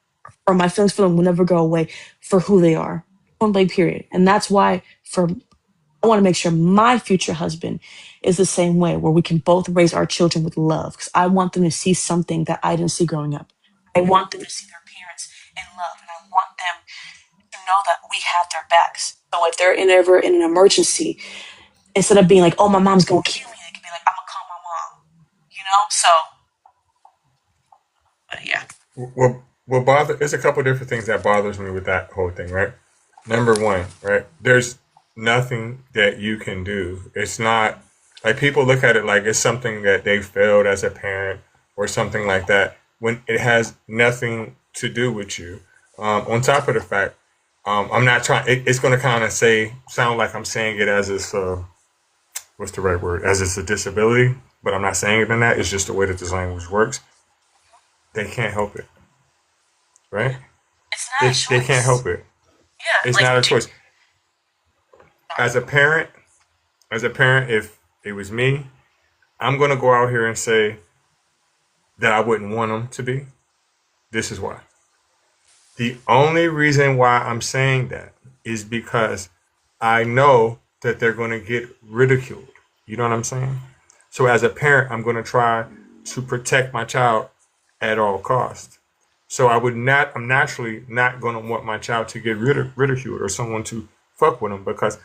or my feelings for them will never go away for who they are. Point blank, period. And that's why I want to make sure my future husband is the same way, where we can both raise our children with love. Because I want them to see something that I didn't see growing up. I want them to see their parents in love, and I want them to know that we have their backs. So if they're ever in an emergency, instead of being like, "Oh, my mom's gonna kill me," they can be like, "I'm gonna call my mom." You know. So, but yeah. What bother? There's a couple different things that bothers me with that whole thing, right? Number one, right? There's nothing that you can do. It's not like people look at it like it's something that they failed as a parent or something like that when it has nothing to do with you. On top of the fact, I'm not trying. It's going to kind of sound like I'm saying it as it's what's the right word? As it's a disability, but I'm not saying it in that. It's just the way that this language works. They can't help it, right? Yeah. It's not a They can't choice. help it. Yeah, It's like, not a choice. As a parent, if it was me, I'm gonna go out here and say that I wouldn't want them to be. This is why. The only reason why I'm saying that is because I know that they're gonna get ridiculed. You know what I'm saying? So as a parent, I'm gonna try to protect my child at all costs. So I'm naturally not going to want my child to get ridiculed or someone to fuck with them because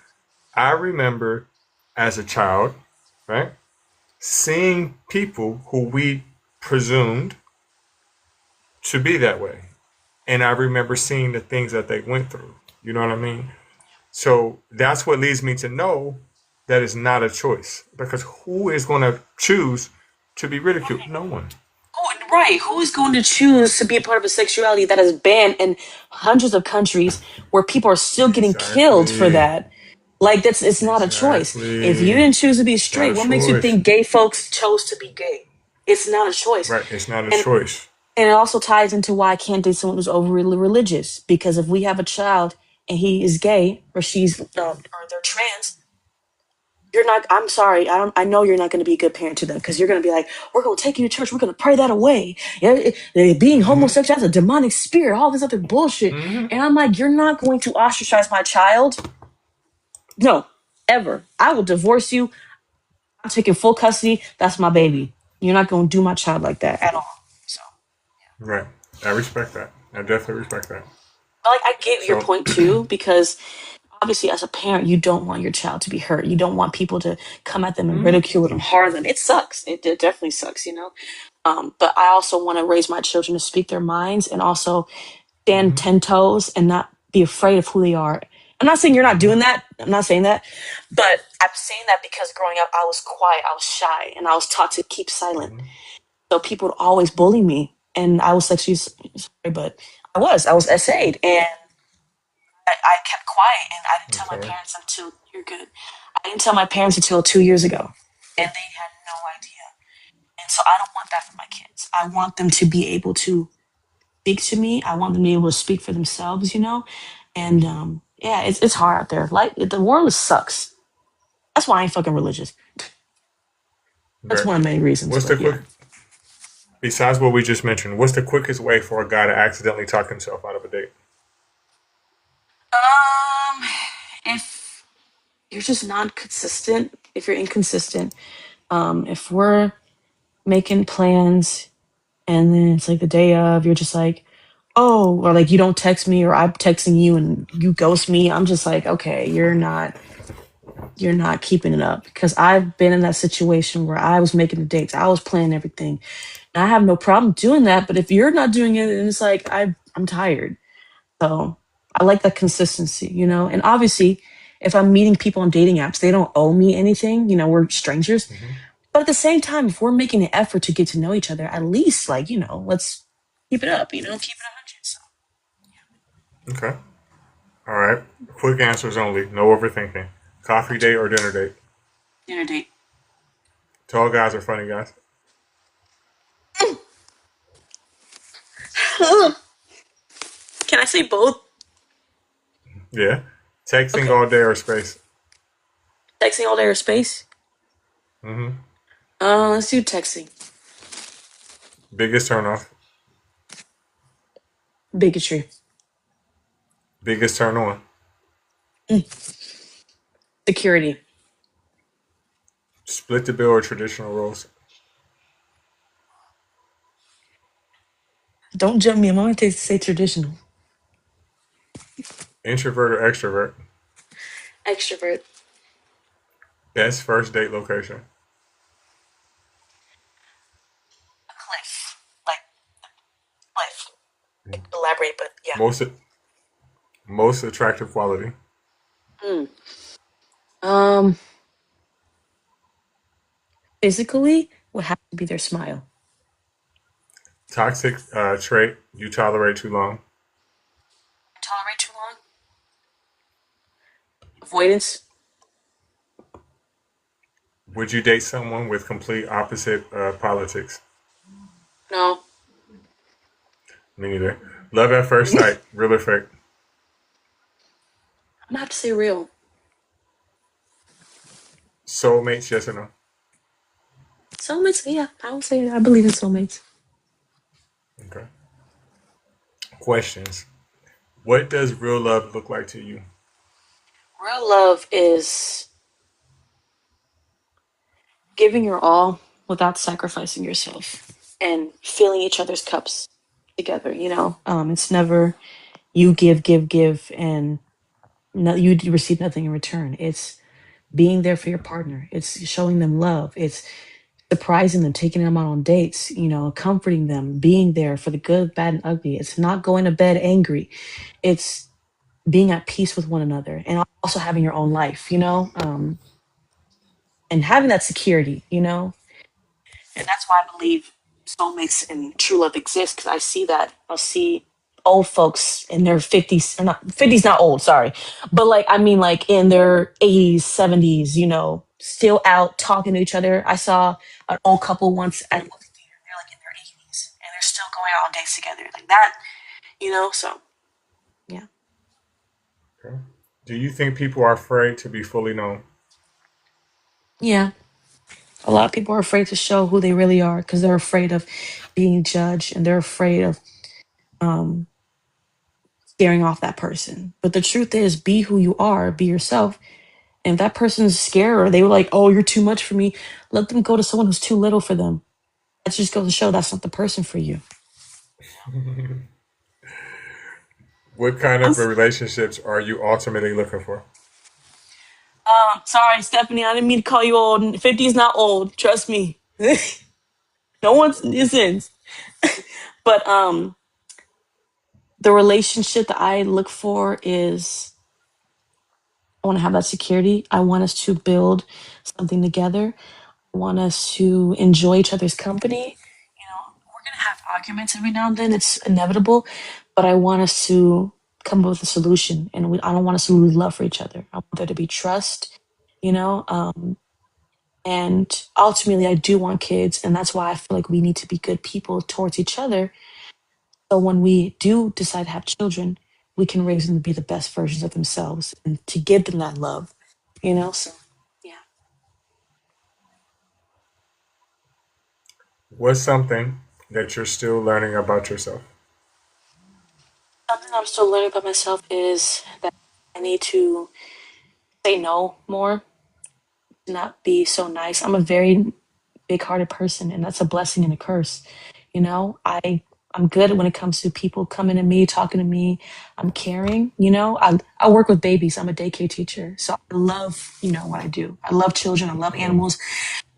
I remember as a child, right, seeing people who we presumed to be that way. And I remember seeing the things that they went through. You know what I mean? So that's what leads me to know that it's not a choice because who is going to choose to be ridiculed? No one. Right. Who is going to choose to be a part of a sexuality that is banned in hundreds of countries where people are still getting killed for Exactly. that? Like it's not a choice. If you Exactly. didn't choose to be It's not straight, a what makes you choice. think gay folks chose to be gay? It's not a choice. Right. It's not a And choice. and it also ties into why I can't date someone who's overly religious. Because if we have a child and he is gay or she's or they're trans, you're not. I'm sorry. I don't. I know you're not going to be a good parent to them because you're going to be like, we're going to take you to church. We're going to pray that away. Yeah, being Mm-hmm. homosexual, that's a demonic spirit. All this other bullshit. Mm-hmm. And I'm like, you're not going to ostracize my child. No, ever. I will divorce you. I'm taking full custody. That's my baby. You're not going to do my child like that at all. So. Right. I respect that. I definitely respect that. But, like, I get your So, point too, because obviously as a parent you don't want your child to be hurt, you don't want people to come at them and mm-hmm. ridicule them, harm them. It sucks, it definitely sucks, you know. But I also want to raise my children to speak their minds and also stand Mm-hmm. 10 toes and not be afraid of who they are. I'm not saying you're not Mm-hmm. doing that, I'm not saying that, but I'm saying that because growing up I was quiet, I was shy, and I was taught to keep silent. Mm-hmm. So people would always bully me, and I was sexually sorry, but I was SA'd, and I kept quiet, and I didn't I'm tell my sorry. parents until you're good. I didn't tell my parents until 2 years ago, and they had no idea. And so I don't want that for my kids. I want them to be able to speak to me. I want them to be able to speak for themselves, you know. And yeah, it's hard out there. Like the world sucks. That's why I ain't fucking religious. That's Right. one of the main reasons. What's the But yeah, quick, besides what we just mentioned, what's the quickest way for a guy to accidentally talk himself out of a date? um, if you're just not consistent, if you're inconsistent, if we're making plans and then it's like the day of, you're just like, oh, or like you don't text me or I'm texting you and you ghost me. I'm just like, okay, you're not keeping it up because I've been in that situation where I was making the dates, I was planning everything, and I have no problem doing that. But if you're not doing it, and it's like I'm tired. So I like that consistency, you know. And obviously, if I'm meeting people on dating apps, they don't owe me anything. You know, we're strangers. Mm-hmm. But at the same time, if we're making an effort to get to know each other, at least like let's keep it up. You know, keep it 100. So Okay. All right. Quick answers only. No overthinking. Coffee gotcha. date or dinner date? Dinner date. Tall guys or funny guys? Can I say both? Yeah. Texting Okay. all day or space? Texting all day or space? Mm-hmm. Let's do texting. Biggest turnoff? Bigotry. Biggest turn on? Mm. Security. Split the bill or traditional roles? Don't jump me. I'm only to say traditional. Introvert or extrovert? Extrovert. Best first date location? A cliff. Like cliff. Elaborate, but yeah. Most most attractive quality? Mm. Um, physically would have to be their smile. Toxic trait you tolerate too long? Tolerate too long. Avoidance. Would you date someone with complete opposite politics? No. Me neither. Love at first I'm sight, real or fake? gonna have to say real. Soulmates, yes or no? Soulmates, yeah, I would say I believe in soulmates. Okay. Questions. What does real love look like to you? Real love is giving your all without sacrificing yourself. and filling each other's cups together. It's never you give, and no, you receive nothing in return. It's being there for your partner. It's showing them love. It's surprising them, taking them out on dates, comforting them, being there for the good, bad, and ugly. It's not going to bed angry. It's being at peace with one another and also having your own life, and having that security, And that's why I believe soulmates and true love exist, because I see that. I'll see old folks in their 50s, or not 50s, not old, sorry. But like, I mean, like in their 80s, 70s, still out talking to each other. I saw an old couple once at a movie theater. They're like in their 80s and they're still going out on dates together. Like that, so yeah. Okay. Do you think people are afraid to be fully known? Yeah. A lot of people are afraid to show who they really are because they're afraid of being judged, and they're afraid of um scaring off that person. But the truth is, be who you are, be yourself. And if that person's scared, or they were like, oh, you're too much for me, let them go to someone who's too little for them. That just goes to show that's not the person for you. What kind I'm, of relationships are you ultimately looking for? sorry, Stephanie, I didn't mean to call you old. 50 is not old. Trust me. No one's isn't. But the relationship that I look for is, I want to have that security. I want us to build something together. I want us to enjoy each other's company. We're going to have arguments every now and then. It's inevitable. But I want us to come up with a solution. And I don't want us to lose love for each other. I want there to be trust, you know? And ultimately, I do want kids. And that's why I feel like we need to be good people towards each other. So when we do decide to have children, we can raise them to be the best versions of themselves and to give them that love, So, yeah. What's something that you're still learning about yourself? Something I'm still learning about myself is that I need to say no more, not be so nice. I'm a very big-hearted person, and that's a blessing and a curse. I'm good when it comes to people coming to me, talking to me. I'm caring. I work with babies. I'm a daycare teacher, so I love what I do. I love children. I love Mm, animals,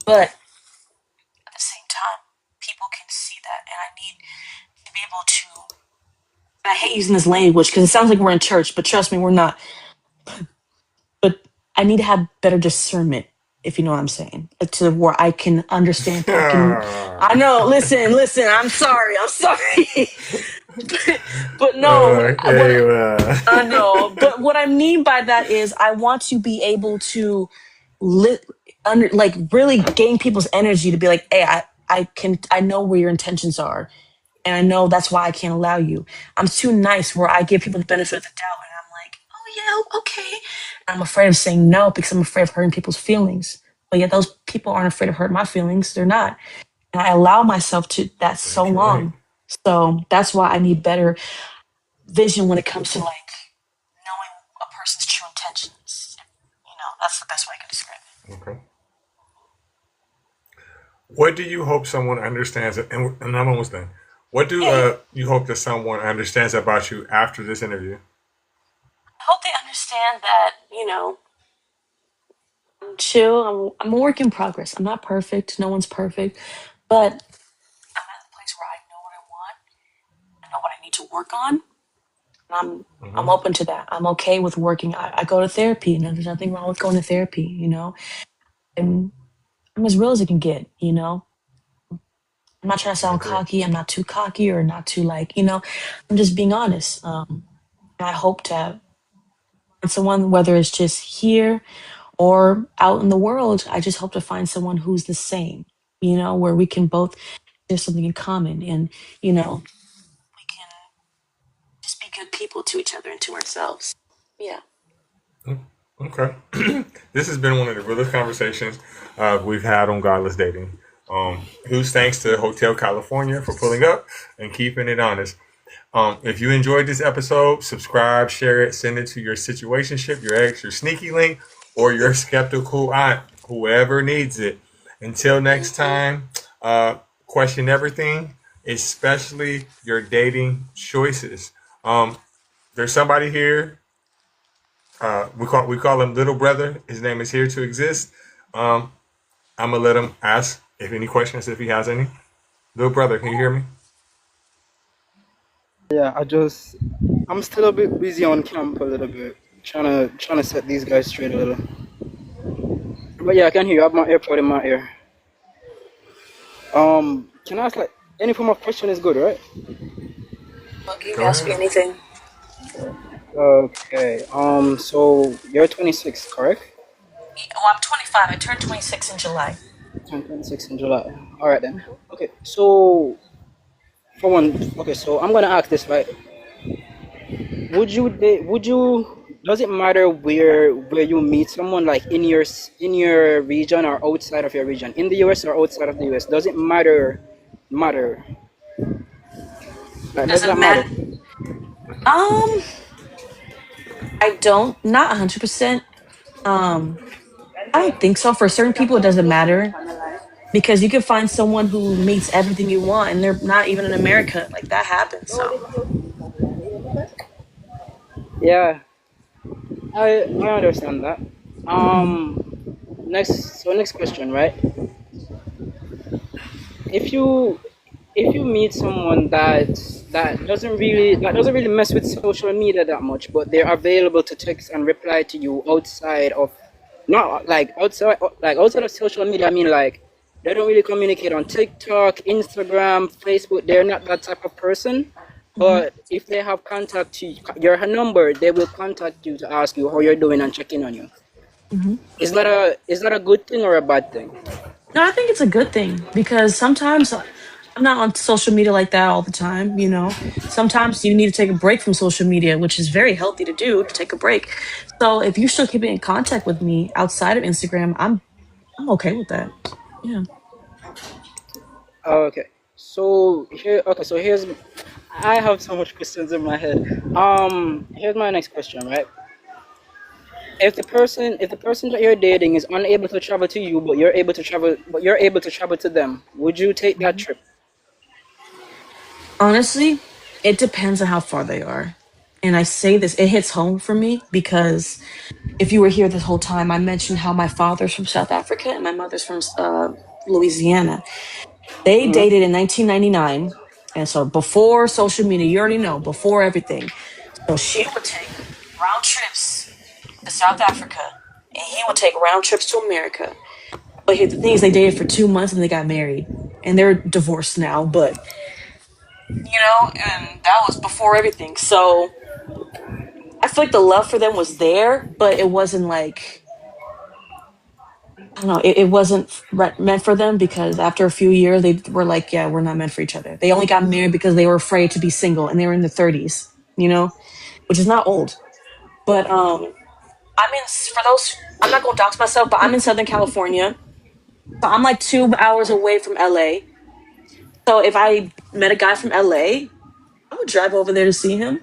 but at the same time, people can see that, and I need to be able to. And I hate using this language because it sounds like we're in church, but trust me, we're not. But I need to have better discernment, if you know what I'm saying, to where I can understand. I can. I know. Listen. I'm sorry. but no, what Kayla. I know. But what I mean by that is, I want to be able to li- like really gain people's energy to be like, hey, I know where your intentions are, and I know that's why I can't allow you. I'm too nice where I give people the benefit of the doubt, and I'm like, oh yeah, okay. And I'm afraid of saying no because I'm afraid of hurting people's feelings. But yet those people aren't afraid of hurt my feelings. They're not. And I allow myself to that so That's right. long. So that's why I need better vision when it comes to like knowing a person's true intentions. That's the best way I can describe it. Okay. What do you hope someone understands? And I'm almost done. What do Yeah, you hope that someone understands about you after this interview? I hope they understand that, I'm chill. I'm a work in progress. I'm not perfect. No one's perfect. But I'm at a place where I know what I want. I know what I need to work on. And I'm Hmm. open to that. I'm okay with working. I go to therapy, and there's nothing wrong with going to therapy. And I'm as real as it can get. I'm not trying to I sound agree. cocky. I'm not too cocky or not too like. I'm just being honest. And I hope to find someone, whether it's just here or out in the world. I just hope to find someone who's the same, where we can both share something in common, and we can just be good people to each other and to ourselves. Yeah. Okay. This has been one of the realest conversations we've had on Godless Dating. Who's thanks to Hotel California for pulling up and keeping it honest. If you enjoyed this episode, subscribe, share it, send it to your situationship, your ex, your sneaky link, or your skeptical aunt, whoever needs it. Until next Hmm. time, uh, question everything, especially your dating choices. Um, there's somebody here. We call him Little Brother. His name is here to exist. Um, I'm gonna let him ask if any questions if he has any. Little Brother, can you hear me? Yeah, I'm still a bit busy on camp a little bit, trying to set these guys straight a little. But yeah, I can hear you. I have my AirPod in my ear. Can I ask like any form of question is good, right? Well, you can Go ask me ahead. anything. Okay. So you're 26, correct? Well, I'm 25. I turned 26 in July. Turn 26 in July. All right then. Okay. So for one, okay. So I'm gonna ask this right. Would you? Does it matter where you meet someone, like in your region or outside of your region, in the U.S. or outside of the U.S.? Does it matter? Like, Does does it that matter? matter? Um, I don't. Not 100%. Um, I don't think so. For certain people, it doesn't matter because you can find someone who meets everything you want, and they're not even in America. Like that happens. So. Yeah, I understand that. Mhm. Next question, right? If you meet someone that doesn't really mess with social media that much, but they're available to text and reply to you outside of not outside of social media. I mean, like, they don't really communicate on TikTok, Instagram, Facebook. They're not that type of person. Mhm. But if they have contact to your number, they will contact you to ask you how you're doing and check in on you. Mhm. Is that a good thing or a bad thing? No, I think it's a good thing because sometimes I'm not on social media like that all the time. Sometimes you need to take a break from social media, which is very healthy to do to take a break. So if you're still keeping in contact with me outside of Instagram, I'm okay with that. Yeah. Okay. So I have so much questions in my head. Here's my next question, right? If the person that you're dating is unable to travel to you, but you're able to travel to them, would you take that Mhm. trip? Honestly, it depends on how far they are. And I say this, it hits home for me because if you were here this whole time, I mentioned how my father's from South Africa and my mother's from Louisiana. They Hmm. dated in 1999. And so before social media, you already know, before everything. So she would take round trips to South Africa and he would take round trips to America. But the thing is, they dated for 2 months and they got married. And they're divorced now, but and that was before everything. So I feel like the love for them was there, but it wasn't like, I don't know, it wasn't meant for them because after a few years, they were like, yeah, we're not meant for each other. They only got married because they were afraid to be single and they were in their 30s, which is not old. But for those, I'm not going to dox myself, but I'm in Southern California. So I'm like 2 hours away from LA. So if I met a guy from LA, I would drive over there to see him.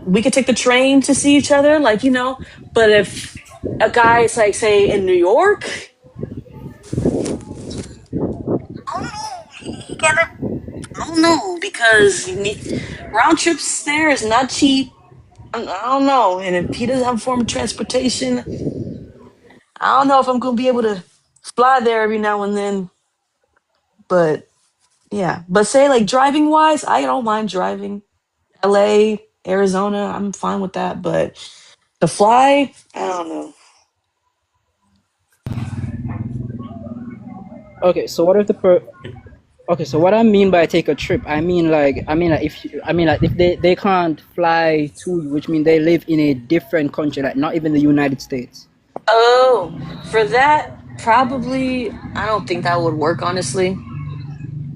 We could take the train to see each other, But if a guy is like, say, in New York, I don't know. He gotta, I don't know because round trips there is not cheap. I don't know, and if he doesn't have a form of transportation, I don't know if I'm gonna be able to fly there every now and then. But yeah, but say like driving wise, I don't mind driving. LA, Arizona, I'm fine with that. But to fly, I don't know. Okay. Okay, so what I mean by take a trip, I mean like if they can't fly to you, which means they live in a different country, like not even the United States. Oh, for that, probably I don't think that would work honestly,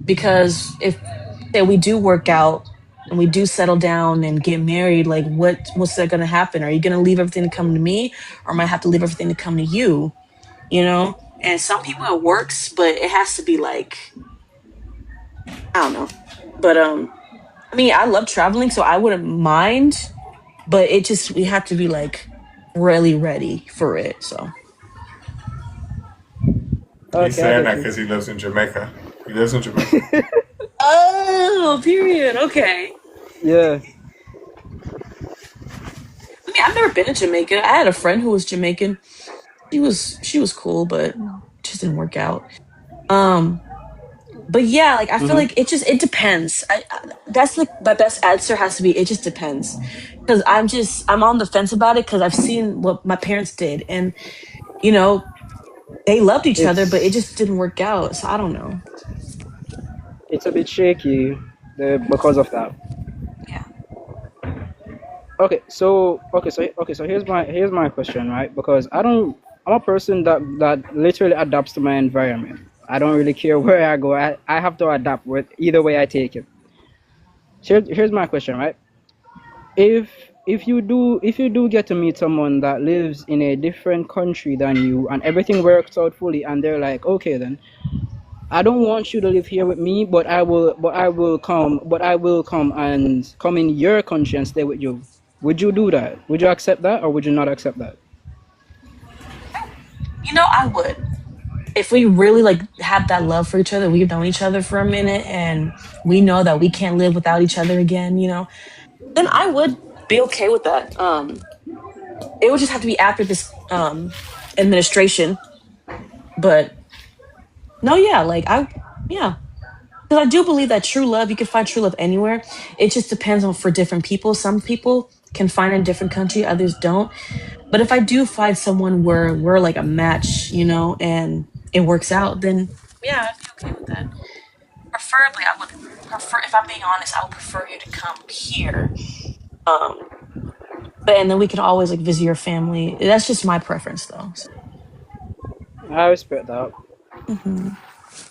because if say we do work out and we do settle down and get married, like what's that gonna happen? Are you gonna leave everything to come to me, or am I have to leave everything to come to you? And some people it works, but it has to be like I don't know. But I mean, I love traveling, so I wouldn't mind, but it just we have to be like really ready for it. So He's Okay, I saying get that you. because he lives in Jamaica. He lives in Jamaica. Oh, period. Okay. Yeah. I mean, I've never been to Jamaica. I had a friend who was Jamaican. She was cool, but just didn't work out. Um, but yeah, like I feel Hmm. like it depends. That's like my best answer has to be it just depends, because I'm on the fence about it because I've seen what my parents did, and you know they loved each other, but it just It's didn't work out. So I don't know. it's a bit shaky because of that. Yeah. Okay, so here's my question, right? Because I'm a person that literally adapts to my environment. I don't really care where I go. I have to adapt with either way I take it. Here's my question, right? If if you do get to meet someone that lives in a different country than you and everything works out fully and they're like, okay then, I don't want you to live here with me, but I will come and come in your country and stay with you. Would you do that? Would you accept that or would you not accept that? I would. If we really like have that love for each other, we've known each other for a minute and we know that we can't live without each other again, then I would be okay with that. It would just have to be after this administration. But no, yeah, yeah. Because I do believe that true love, you can find true love anywhere. It just depends on for different people. Some people can find in a different country, others don't. But if I do find someone where we're like a match, and it works out, then yeah, I'd be okay with that. Preferably, I would prefer, if I'm being honest, I would prefer you to come here. Um, but and then we can always like visit your family. That's just my preference, though. So. I respect that. Mhm.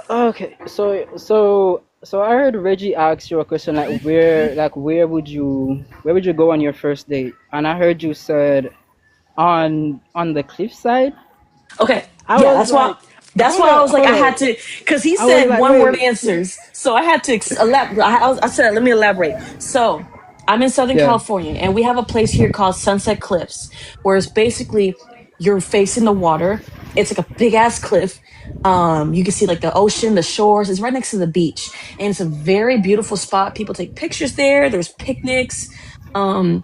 Okay, so I heard Reggie ask you a question like where would you go on your first date? And I heard you said on the cliffside. Okay, I yeah, was like, that's hold why I up, was like hold I had up. to, because he I was said like, one word wait. answers, so I had to elaborate. I said let me elaborate. So I'm in Southern Yeah. California, and we have a place here called Sunset Cliffs, where it's basically you're facing the water. It's like a big ass cliff. You can see like the ocean, the shores. It's right next to the beach, and it's a very beautiful spot. People take pictures there. There's picnics. Um,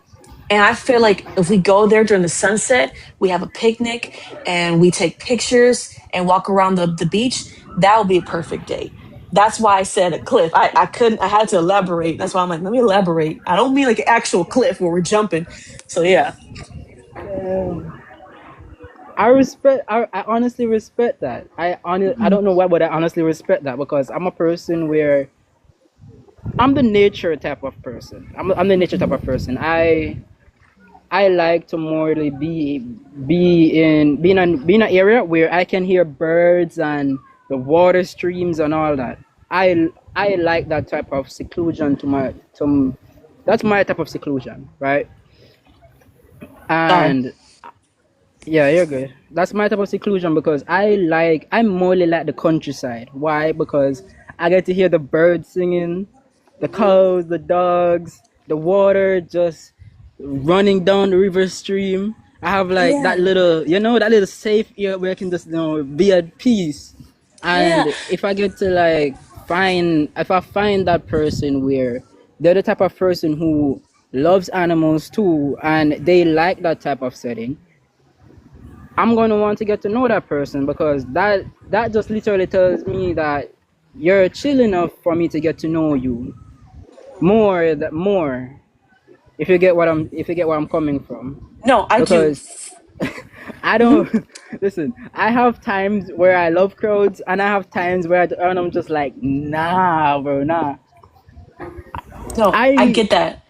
and I feel like if we go there during the sunset, we have a picnic and we take pictures and walk around the beach, that would be a perfect date. That's why I said a cliff. I couldn't, I had to elaborate. That's why I'm like, let me elaborate. I don't mean like an actual cliff where we're jumping. So yeah. I honestly respect that. I Mhm. don't know why, but I honestly respect that because I'm a person where I'm the nature type of person. I'm the nature type Mhm. of person. I like to morely be in an area where I can hear birds and the water streams and all that. I like that type of seclusion that's my type of seclusion, right? Sorry. And yeah, you're good. That's my type of seclusion because I'm morely like the countryside. Why? Because I get to hear the birds singing, the cows, the dogs, the water just running down the river stream. I have like that Yeah. little, that little safe area where I can just, be at peace. Yeah. And if I find that person where they're the type of person who loves animals too, and they like that type of setting, I'm going to want to get to know that person because that just literally tells me that you're chill enough for me to get to know you more, if you get where I'm coming from. No, I do. Because I Mhm. don't listen. I have times where I love crowds, and I have times and I'm just like, nah, bro, nah. No, I I get that.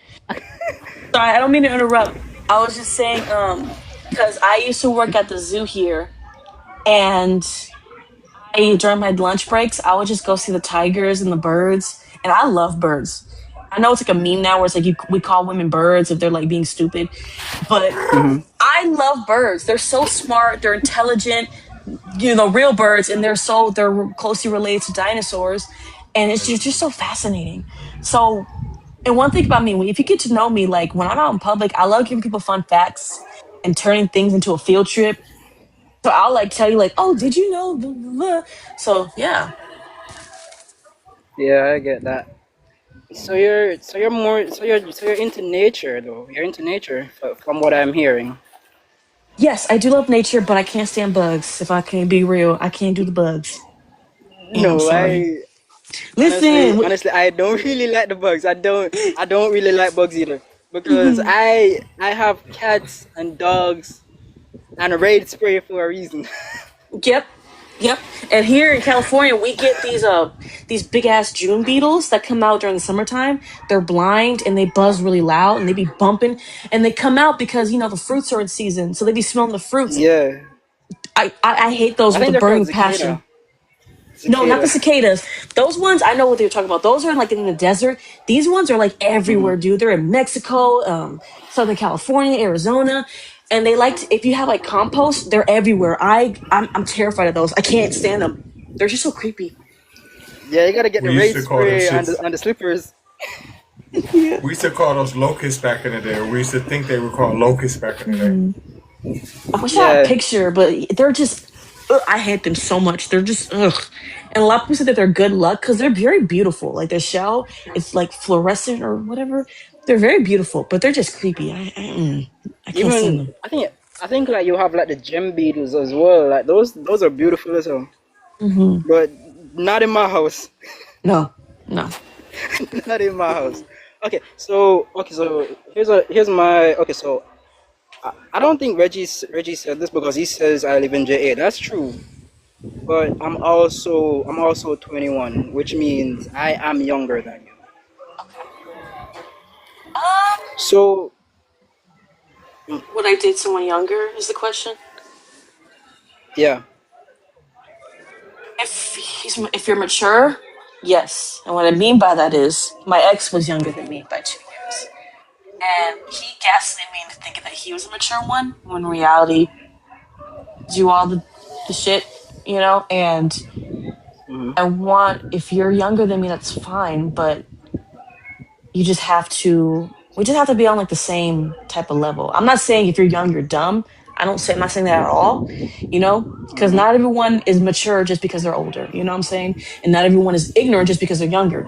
Sorry, I don't mean to interrupt. I was just saying, because I used to work at the zoo here, and during my lunch breaks, I would just go see the tigers and the birds. And I love birds. I know it's like a meme now where it's like we call women birds if they're like being stupid, but I love birds. They're so smart. They're intelligent. Real birds, and they're closely related to dinosaurs, and it's just so fascinating. So, and one thing about me, if you get to know me, like when I'm out in public, I love giving people fun facts and turning things into a field trip. So I'll like tell you like, oh, did you know? Blah, blah, blah. So yeah. Yeah, I get that. So you're into nature though. You're into nature from what I'm hearing. Yes, I do love nature, but I can't stand bugs. If I can be real, I can't do the bugs. And I'm No, sorry. I Listen. honestly I don't really like the bugs. I don't really like bugs either because Mhm. I have cats and dogs and a raid spray for a reason. Yep. Yep. And here in California, we get these big ass June beetles that come out during the summertime. They're blind and they buzz really loud and they be bumping and they come out because the fruits are in season, so they be smelling the fruits. Yeah, I hate those I with think a they're called burning passion. cicada. No, not the Cicada. cicadas. Those ones, I know what you're talking about. Those are like in the desert. These ones are like everywhere, Hmm. dude. They're in Mexico, Southern California, Arizona, and they like if you have like compost, they're everywhere. I'm terrified of those. I can't stand them. They're just so creepy. Yeah, you gotta get the We used raid to call them spray and shits. the slippers. Yeah. We used to call those locusts back in the day. We used to think they were called locusts back in the day. Mhm. I wish I had a Yeah, picture, but they're just. Ugh, I hate them so much. They're just ugh. And a lot of people say that they're good luck because they're very beautiful. Like their shell, it's like fluorescent or whatever. They're very beautiful, but they're just creepy. I can't stand even them. I think like you have like the gem beetles as well. Like those are beautiful as well. Hmm. But not in my house. No, no. Not in my house. Okay, so here's my okay. So I don't think Reggie said this because he says I live in JA. That's true. But I'm also 21, which means I am younger than you. Okay. Um, So mm, would I date someone younger? Is the question. yeah. If you're mature, yes. And what I mean by that is my ex was younger than me by 2 years, and he gaslit me into thinking that he was a mature one, when in reality, do all the shit, and Hmm. I want, if you're younger than me, that's fine, but we just have to be on like the same type of level. I'm not saying if you're young, you're dumb. I'm not saying that at all, because Hmm. not everyone is mature just because they're older, you know what I'm saying? And not everyone is ignorant just because they're younger.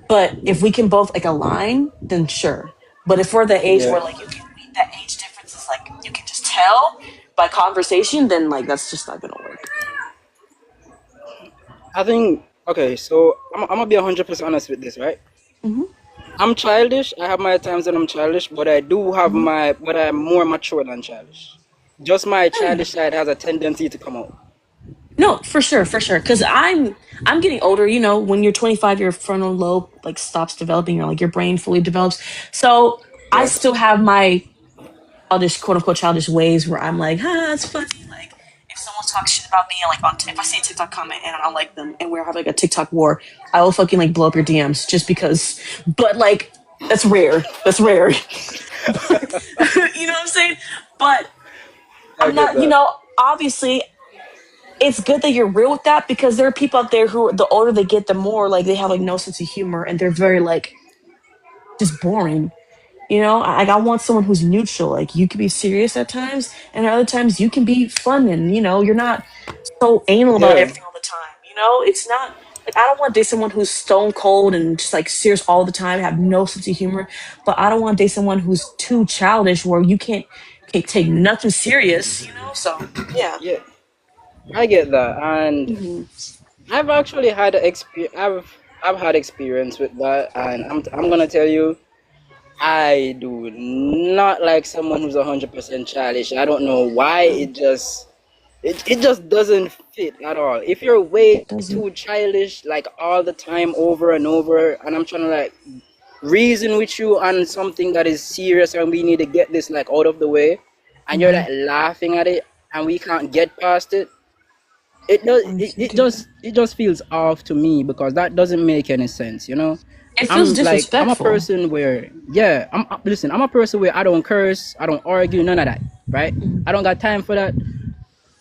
But if we can both like align, then sure. But if we're the age where Yeah. like that age difference is like, you can just tell by conversation, then like that's just not gonna work. I think okay. So I'm gonna be 100% honest with this, right? Hmm. I'm childish. I have my times when I'm childish, but I do have Hmm. but I'm more mature than childish. Just my Oh yeah. childish side has a tendency to come out. No, for sure, for sure. Because I'm getting older. When you're 25, your frontal lobe like stops developing, or like your brain fully develops. So I Yeah. still have my childish, quote unquote, childish ways where I'm like, it's funny. Like if someone talks shit about me, like if I see a TikTok comment and I don't like them, and we're having like a TikTok war, I will fucking like blow up your DMs just because. But like that's rare. That's rare. You know what I'm saying? But I I'm get not. that. Obviously it's good that you're real with that because there are people out there who, the older they get, the more like they have like no sense of humor and they're very like just boring. I want someone who's neutral. Like you can be serious at times, and at other times you can be fun, and you're not so anal about Yeah. everything all the time. It's not like I don't want to date someone who's stone cold and just like serious all the time, have no sense of humor. But I don't want to date someone who's too childish where you can't take nothing serious. So yeah. Yeah. I get that, and Hmm. I've actually had experience. I've had experience with that, and I'm gonna tell you, I do not like someone who's 100% childish. I don't know why. It just doesn't fit at all. If you're way It doesn't. too childish, like all the time, over and over, and I'm trying to like reason with you on something that is serious, and we need to get this like out of the way, and you're Hmm. like laughing at it, and we can't get past it. It does. Why It, would you it do just that? it just feels off to me because that doesn't make any sense. It feels I'm a disrespectful. person where yeah. Listen. I'm a person where I don't curse. I don't argue. None of that. Right. Hmm. I don't got time for that.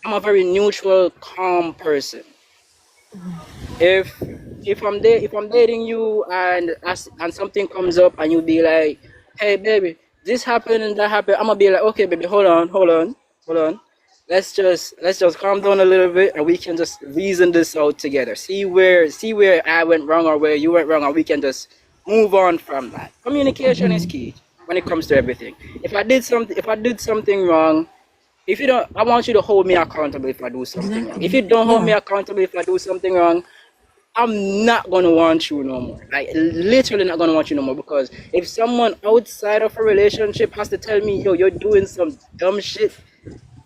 I'm a very neutral, calm person. Hmm. If if I'm dating you and something comes up and you be like, hey baby, this happened and that happened, I'm gonna be like, okay baby, hold on, hold on. let's just calm down a little bit, and we can just reason this out together. See where I went wrong or where you went wrong, and we can just move on from that. Communication is Hmm. key when it comes to everything. If I did something wrong, if you don't, I want you to hold me accountable if I do something wrong. If you Exactly. don't hold me Yeah. accountable if I do something wrong, I'm not gonna want you no more. Like literally not gonna want you no more, because if someone outside of a relationship has to tell me, yo, you're doing some dumb shit,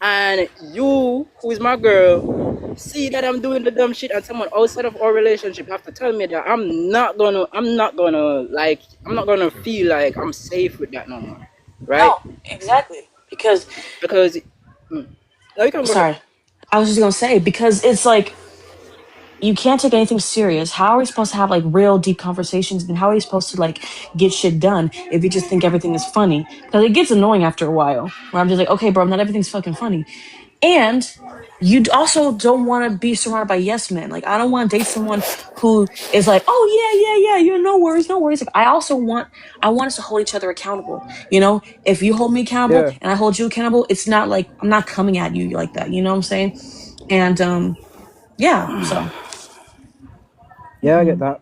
and you, who is my girl, see that I'm doing the dumb shit, and someone outside of our relationship have to tell me that, I'm not gonna feel like I'm safe with that no more, right? No, exactly. Because Because, mm, no, you can go ahead. sorry, I was just gonna say because it's like you can't take anything serious. How are we supposed to have like real deep conversations? And how are you supposed to like get shit done if you just think everything is funny? Because it gets annoying after a while. Where I'm just like, okay, bro, not everything's fucking funny. And also don't want to be surrounded by yes men. Like I don't want to date someone who is like, oh yeah, yeah, no worries, no worries. Like, I want us to hold each other accountable. You know, if you hold me accountable Yeah, and I hold you accountable, it's not like I'm not coming at you like that. You know what I'm saying? And yeah, so. yeah, I get Mhm. that.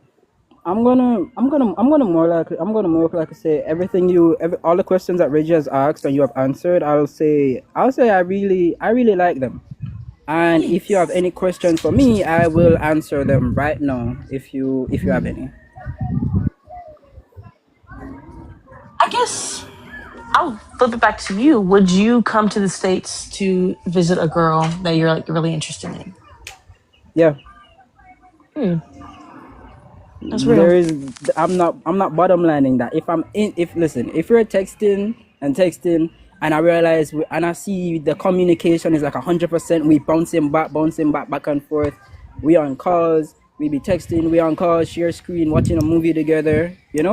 I'm gonna more like say all the questions that Reggie has asked and you have answered. I'll say I really like them. And if you have Thanks. any questions for me, I will answer them right now. If you have Mhm. any. I guess I'll flip it back to you. Would you come to the States to visit a girl that you're like really interested in? Yeah, Hmm, that's real. there is. I'm not bottom lining that. If listen, if you're texting, and I realize and I see the communication is like 100%, we bouncing back, back and forth. We on calls, we be texting, we on calls, share screen, watching a movie together. Yeah.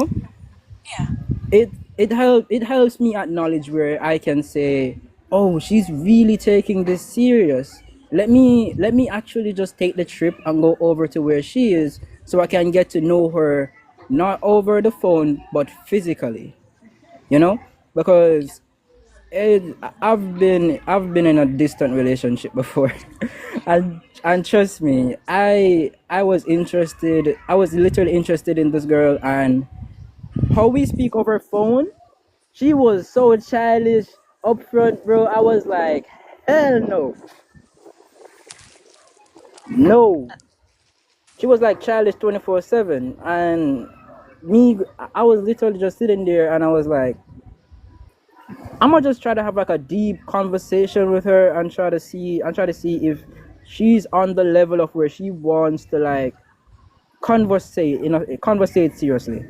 It helps me acknowledge where I can say, oh, she's really taking this serious. Let me actually just take the trip and go over to where she is, so I can get to know her, not over the phone but physically. Because I've been in a distant relationship before, and trust me, I was literally interested in this girl, and how we speak over phone, she was so childish upfront, bro. I was like, hell no, no. She was like childish 24/7, and me, I was literally just sitting there, and I was like, I'm gonna just try to have like a deep conversation with her, and try to see if she's on the level of where she wants to like conversate seriously.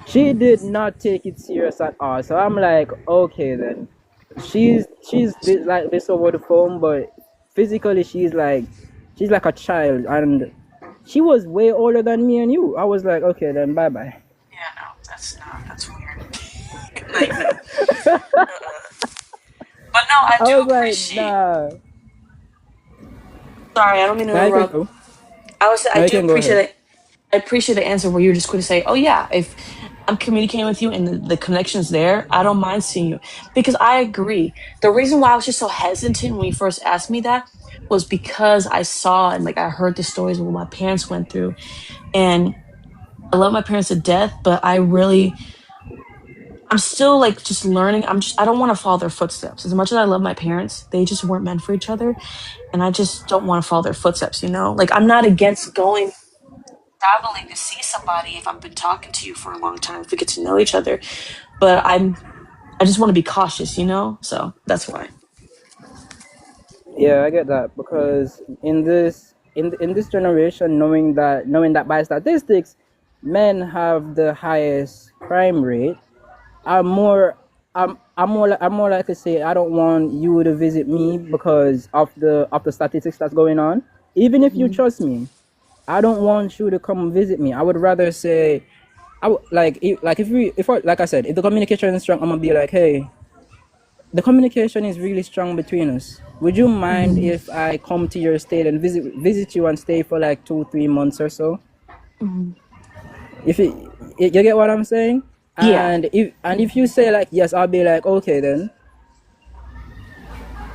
She did not take it serious at all. So I'm like, okay then. She's like this over the phone, but physically she's like a child, and she was way older than me and you. I was like, okay then, bye bye. Yeah, no, that's not. That's weird. Like, no. But no, I I do was like, appreciate. nah. Sorry, I don't mean to Now you can interrupt. go. I Now you do can go appreciate ahead. it. I appreciate the answer where you're just going to say, "Oh yeah, if I'm communicating with you and the connection's there, I don't mind seeing you." Because I agree. The reason why I was just so hesitant when you first asked me that was because I saw and like I heard the stories of what my parents went through, and I love my parents to death, but I'm still like just learning. I don't want to follow their footsteps. As much as I love my parents, they just weren't meant for each other, and I just don't want to follow their footsteps. You know, like I'm not against going traveling to see somebody if I've been talking to you for a long time, if we get to know each other. But I just want to be cautious, you know? So that's why. Yeah, I get that, because in this generation, knowing that by statistics, men have the highest crime rate. I'm more like to say, I don't want you to visit me because of the statistics that's going on. Even if you Mhm. trust me, I don't want you to come visit me. I would rather say, like I said, if the communication is strong, I'm gonna be like, hey, the communication is really strong between us. Would you mind Mhm. if I come to your state and visit you and stay for like 2 3 months or so? Mhm. If you get what I'm saying, Yeah. and if you say like yes, I'll be like, okay then.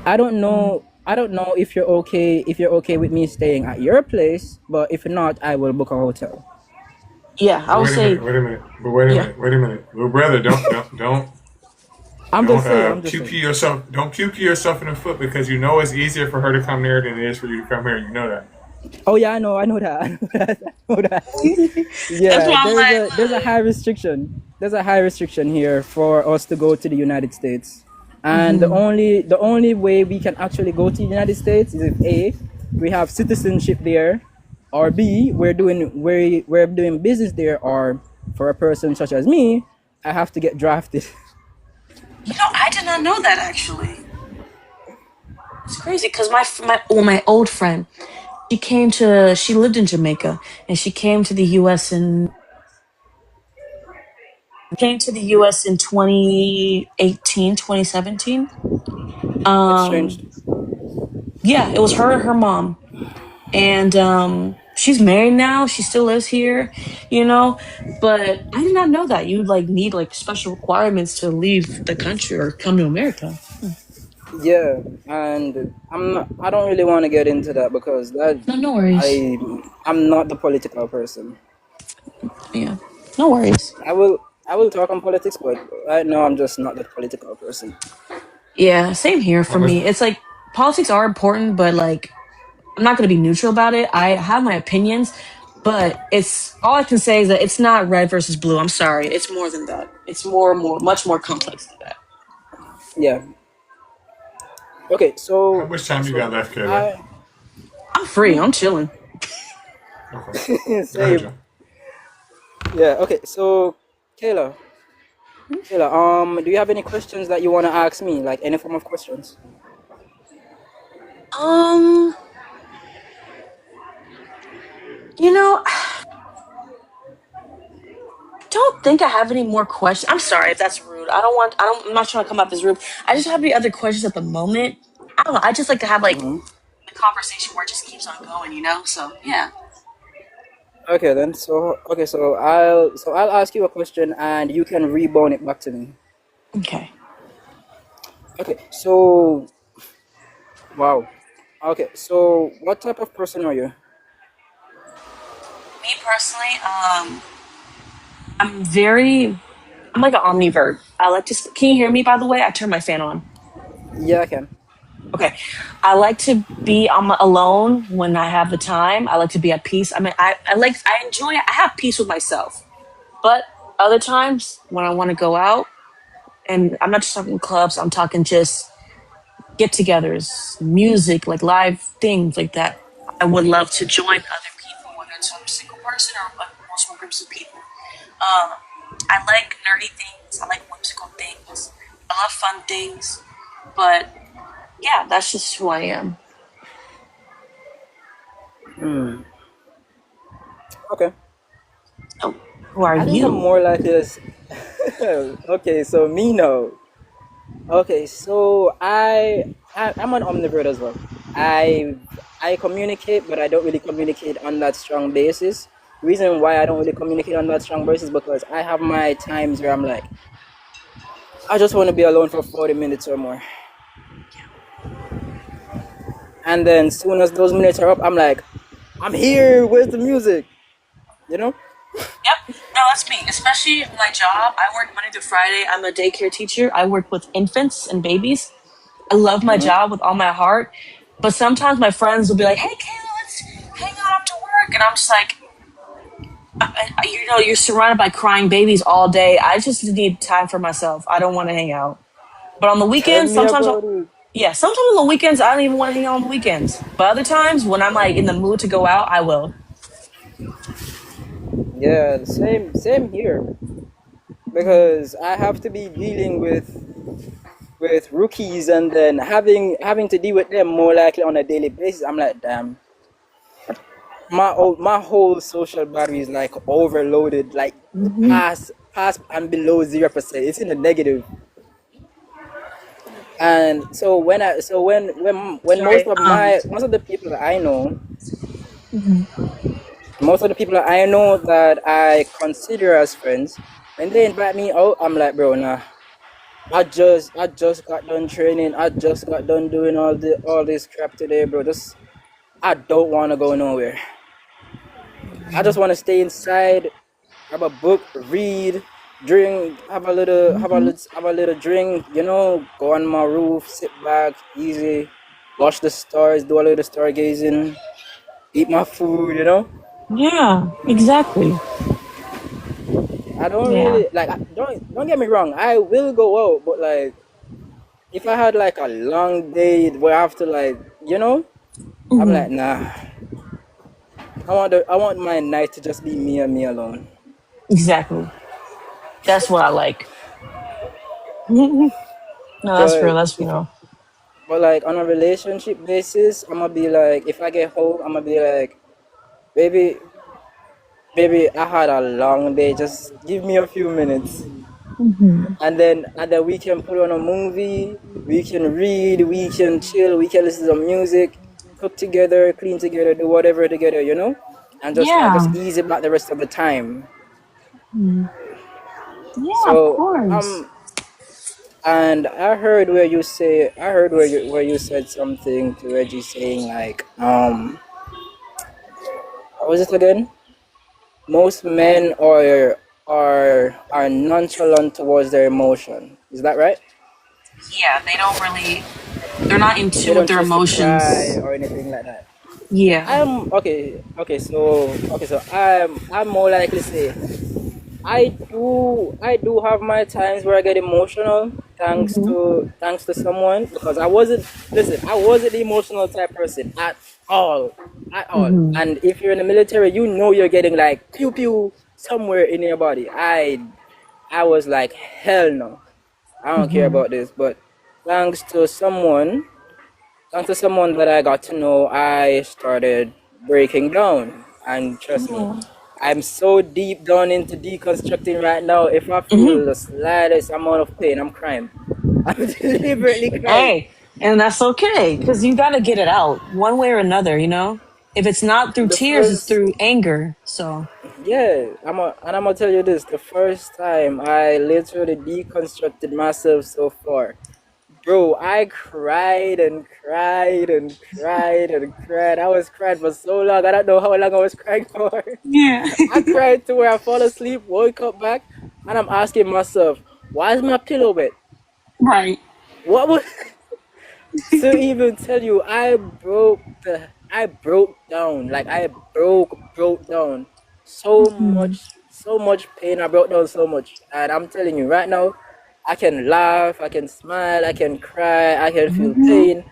I don't Mhm. know. I don't know if you're okay with me staying at your place, but if not, I will book a hotel. Yeah, I But would wait a minute, say wait a minute, but wait a yeah. minute, wait a minute, little brother, I'm don't just saying. I'm just pew saying. pew yourself, don't pew pew yourself in the foot because you know it's easier for her to come there than it is for you to come here. You know that. Oh yeah, I know. I know that. I know that. I know that. That's Yeah, why I'm like, there's a high restriction. There's a high restriction here for us to go to the United States, and the only way we can actually go to the United States is if A, we have citizenship there, or B, we're doing business there, or for a person such as me, I have to get drafted. I did not know that actually. It's crazy because my old friend, she lived in Jamaica and she came to the US in 2018, 2017. Exchanged. Um, yeah, it was her and her mom. And she's married now. She still lives here, you know. But I did not know that you like need like special requirements to leave the country or come to America. Yeah, and I don't really want to get into that because No, no worries. I I'm not the political person. Yeah, no worries. I will talk on politics, but right now I'm just not the political person. Yeah, same here for Well, let's, me. It's like politics are important, but like I'm not going to be neutral about it. I have my opinions, but it's all I can say is that it's not red versus blue. I'm sorry. It's more than that. It's much more complex than that. Yeah. Okay, how much time you got left, Kayla? I I'm free. I'm chilling. Okay, go ahead, same. Joe. Yeah. Okay, so Kayla, Kayla, do you have any questions that you want to ask me? Like any form of questions? Um, you know, don't think I have any more questions. I'm sorry if that's rude. I'm not trying to come off as rude. I just have any other questions at the moment. I don't know. I just like to have like Mm-hmm. a conversation where it just keeps on going. So yeah. Okay then. So I'll ask you a question and you can rebound it back to me. Okay. Okay. So wow. Okay. So what type of person are you? Me personally, I'm very, I'm like an omnivert. I like to, can you hear me by the way? I turned my fan on. Yeah, I can. Okay. I like to be alone when I have the time. I like to be at peace. I mean, I enjoy, I have peace with myself. But other times when I want to go out, and I'm not just talking clubs, I'm talking just get togethers, music, like live things like that. I would love to join other people, whether it's a single person or multiple groups of people. Um, I like nerdy things. I like whimsical things. I love fun things. But yeah, that's just who I am. Hmm. Okay. So, who are I think I'm you? more like this. Okay, so me no. Okay, so I'm an omnivore as well. I I communicate, but I don't really communicate on that strong basis. Reason why I don't really communicate on that strong basis is because I have my times where I'm like, I just want to be alone for 40 minutes or more, and then soon as those minutes are up, I'm like, I'm here. Where's the music? You know? Yep. No, that's me. Especially my job. I work Monday through Friday. I'm a daycare teacher. I work with infants and babies. I love my Mm-hmm. job with all my heart. But sometimes my friends will be like, "Hey, Kayla, let's hang out after work," and I'm just like, you're surrounded by crying babies all day. I just need time for myself. I don't want to hang out. But on the Tell weekends, me about it. yeah, sometimes on the weekends I don't even want to hang out on the weekends. But other times when I'm like in the mood to go out, I will. Yeah, same here. Because I have to be dealing with rookies and then having to deal with them more likely on a daily basis. I'm like, damn, my whole social battery is like overloaded, like Hmm. past and below 0%. It's in the negative. And so when Sorry. most of the people that I know, most of the people that I know that I consider as friends, when they invite me out, I'm like, bro, nah. I just got done training. I just got done doing all this crap today, bro. Just I don't want to go nowhere. I just want to stay inside, grab a book, read, drink, Hmm. have a little drink. Go on my roof, sit back, easy, watch the stars, do a little stargazing, eat my food. Yeah, exactly. I don't Yeah. really like. Don't get me wrong. I will go out, but like if I had like a long day where I have to like I'm Hmm. like nah. I want my night to just be me and me alone. Exactly. That's what I like. No, that's real. But That's if real. but like on a relationship basis, I'm gonna be like if I get home, I'm gonna be like, baby, baby, I had a long day. Just give me a few minutes, Hmm. and then we can put on a movie. We can read. We can chill. We can listen to music, cook together, clean together, do whatever together. And just Yeah. ease it back the rest of the time. Mhm. Yeah, of So course. and I heard where you said something to Reggie saying like what was it again? Most men are nonchalant towards their emotion. Is that right? Yeah, they don't really, they're not in They tune with don't their choose to cry emotions. or anything like that. Yeah. I'm okay. Okay, so I'm more likely say I do have my times where I get emotional Hmm. thanks to someone because I wasn't the emotional type person all at all. Hmm. And if you're in the military, you're getting like pew pew somewhere in your body. I was like hell no, I don't care Hmm. about this. But thanks to someone thanks to someone that I got to know, I started breaking down. And trust me, Yeah. I'm so deep down into deconstructing right now. If I Hmm. feel the slightest amount of pain, I'm crying. I'm deliberately crying. Hey, and that's okay because you got to get it out one way or another, If it's not through The tears, it's first, through anger. So, yeah, I'm gonna tell you this. The first time I literally deconstructed myself so far, bro, I cried and cried and cried and cried. I was crying for so long. I don't know how long I was crying for. yeah. I cried to where I fall asleep, woke up back, and I'm asking myself, why is my pillow wet? Right. What was to even tell you? I broke down. Like I broke down. Hmm. So much pain. I broke down so much, and I'm telling you right now, I can laugh, I can smile, I can cry, I can feel Hmm. pain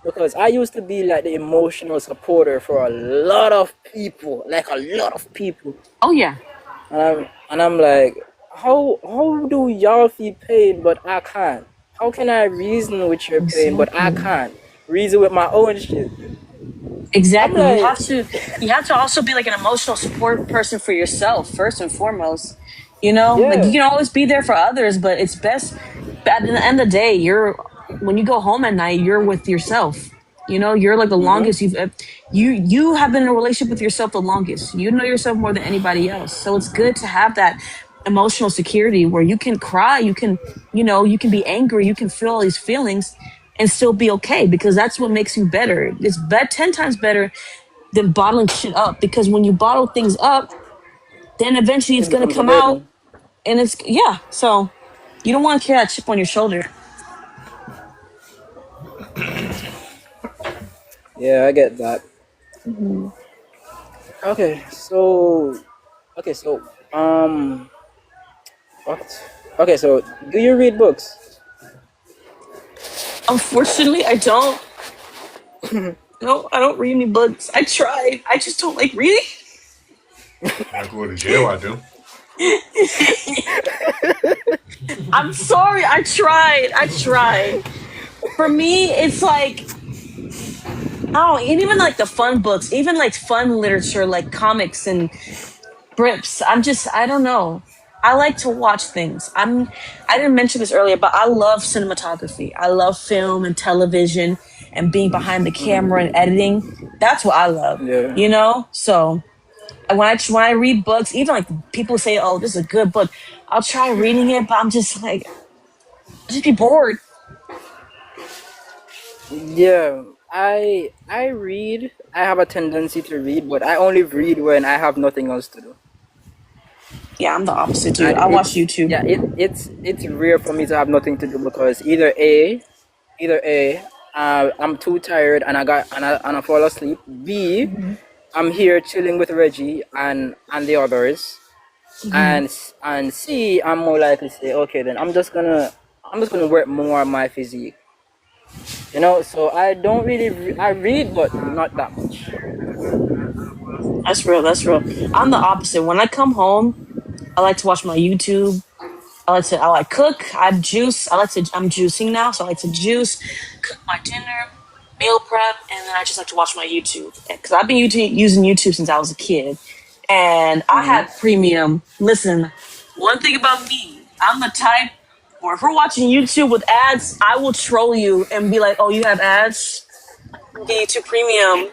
because I used to be like the emotional supporter for a lot of people, like a lot of people. Oh, yeah. And I'm like, how do y'all feel pain but I can't? How can I reason with your pain but I Exactly. can't reason with my own shit? I'm Exactly. You like, have to also be like an emotional support person for yourself first and foremost. Like you yeah, can always be there for others, but it's best but at the end of the day, when you go home at night, you're with yourself. You're like the longest mm-hmm, you have been in a relationship with yourself the longest. You know yourself more than anybody else. So it's good to have that emotional security where you can cry, you can be angry, you can feel all these feelings and still be okay because that's what makes you better. It's 10 times better than bottling shit up because when you bottle things up, then eventually it's it going to becomes a come out burden. and yeah. So you don't want to carry that chip on your shoulder. Yeah, I get that. Mhm. Okay, so what? Okay, so do you read books? Unfortunately, I don't. No, I don't read any books. I tried. I just don't like reading. When I go to jail, I do. I'm sorry. I tried. I tried. For me, it's like, oh, and even like the fun books, even like fun literature, like comics and Brips. I don't know. I like to watch things. I didn't mention this earlier, but I love cinematography. I love film and television and being behind the camera and editing. That's what I love, Yeah. So when I read books, even like people say, "Oh, this is a good book," I'll try reading it, but I'm just like, Just be bored. Yeah, I read. I have a tendency to read, but I only read when I have nothing else to do. Yeah, I'm the opposite, dude. And I watch YouTube. it's rare for me to have nothing to do because either A, I'm too tired and I fall asleep. B, I'm here chilling with Reggie and the others. And C, I'm more likely to say, okay, then I'm just gonna work more on my physique. You know, so I don't really I read, but not that much. That's real. That's real. I'm the opposite. When I come home, I like to watch my YouTube. I like cook. I juice. I'm juicing now, so I like to juice, cook my dinner, meal prep, and then I just like to watch my YouTube because I've been using YouTube since I was a kid, and I Hmm. had premium. Listen, one thing about me, I'm the type where if we're watching YouTube with ads, I will troll you and be like, "Oh, you have ads? Get YouTube Premium."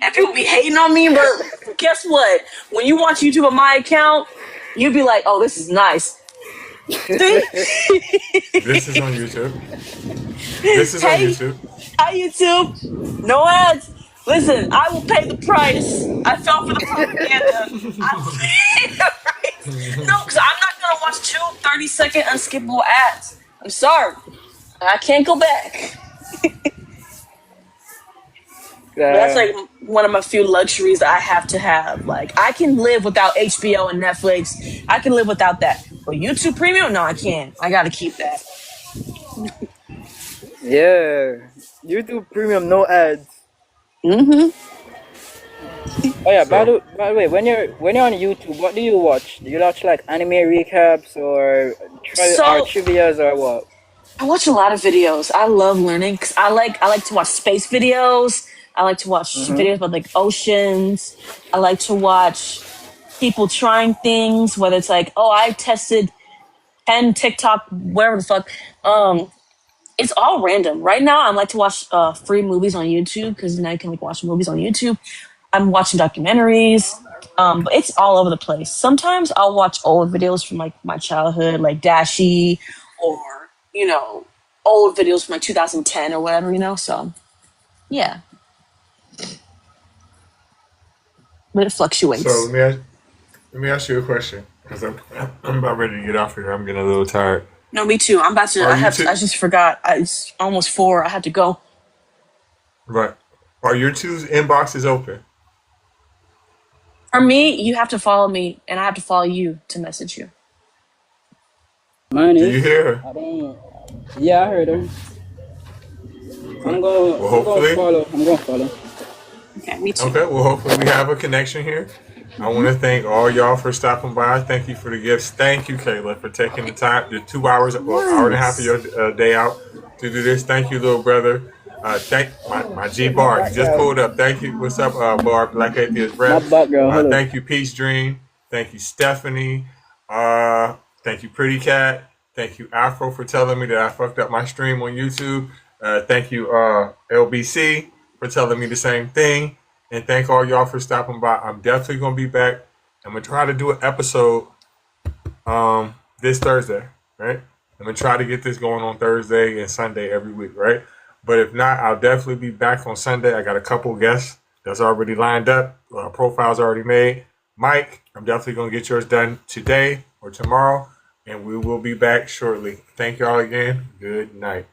And people be hating on me, but guess what? When you watch YouTube on my account, you'd be like, "Oh, this is nice." See? This is on YouTube. This is on Hey, YouTube. hi YouTube. No ads. Listen, I will pay the price. I fell for the propaganda. I will pay the price. No, because I'm not gonna watch two 30-second unskippable ads. I'm sorry. I can't go back. But that's Uh, like one of my few luxuries I have to have. Like I can live without HBO and Netflix. I can live without that. But YouTube Premium, no, I can't. I gotta keep that. yeah, YouTube Premium, no ads. Mm-hmm. Oh yeah, So by the way, when you're on YouTube, what do you watch? Do you watch like anime recaps or So trivia's or what? I watch a lot of videos. I love learning because I like to watch space videos. I like to watch Mm-hmm. videos about like oceans. I like to watch people trying things, whether it's like, oh, I tested 10 TikTok, whatever the fuck. It's all random. Right now, I like to watch free movies on YouTube because now you can like watch movies on YouTube. I'm watching documentaries, but it's all over the place. Sometimes I'll watch old videos from like my childhood, like Dashi, or you know, old videos from like 2010 or whatever. So yeah, but it so fluctuates. let me ask you a question because I'm about ready to get off here. I'm getting a little tired. No, me too. I'm about to. Are I you have. two I just forgot. It's almost 4. I have to go. right? Are your two's inboxes open? For me, you have to follow me, and I have to follow you to message you. Mine Do you is. hear her? I don't. Yeah, I heard her. Okay. Well, I'm going to hopefully. follow. I'm going to follow. Okay, me too. Okay. Well, hopefully we have a connection here. I want to thank all y'all for stopping by. Thank you for the gifts. Thank you, Kayla, for taking the time, the 2 hours, well, hour and a half of Yes. your day out to do this. Thank you, little brother. Thank my G Bar. You just pulled up. Thank you. What's up, Bar? Black Atheist My Rep. background. Hello. Thank you, Peace Dream. Thank you, Stephanie. Thank you, Pretty Cat. Thank you, Afro, for telling me that I fucked up my stream on YouTube. Thank you, LBC, for telling me the same thing. And thank all y'all for stopping by. I'm definitely gonna be back. I'm gonna try to do an episode this Thursday, right? I'm gonna try to get this going on Thursday and Sunday every week, right? But if not, I'll definitely be back on Sunday. I got a couple guests that's already lined up. Profiles already made. Mike, I'm definitely gonna get yours done today or tomorrow, and we will be back shortly. Thank y'all again. Good night.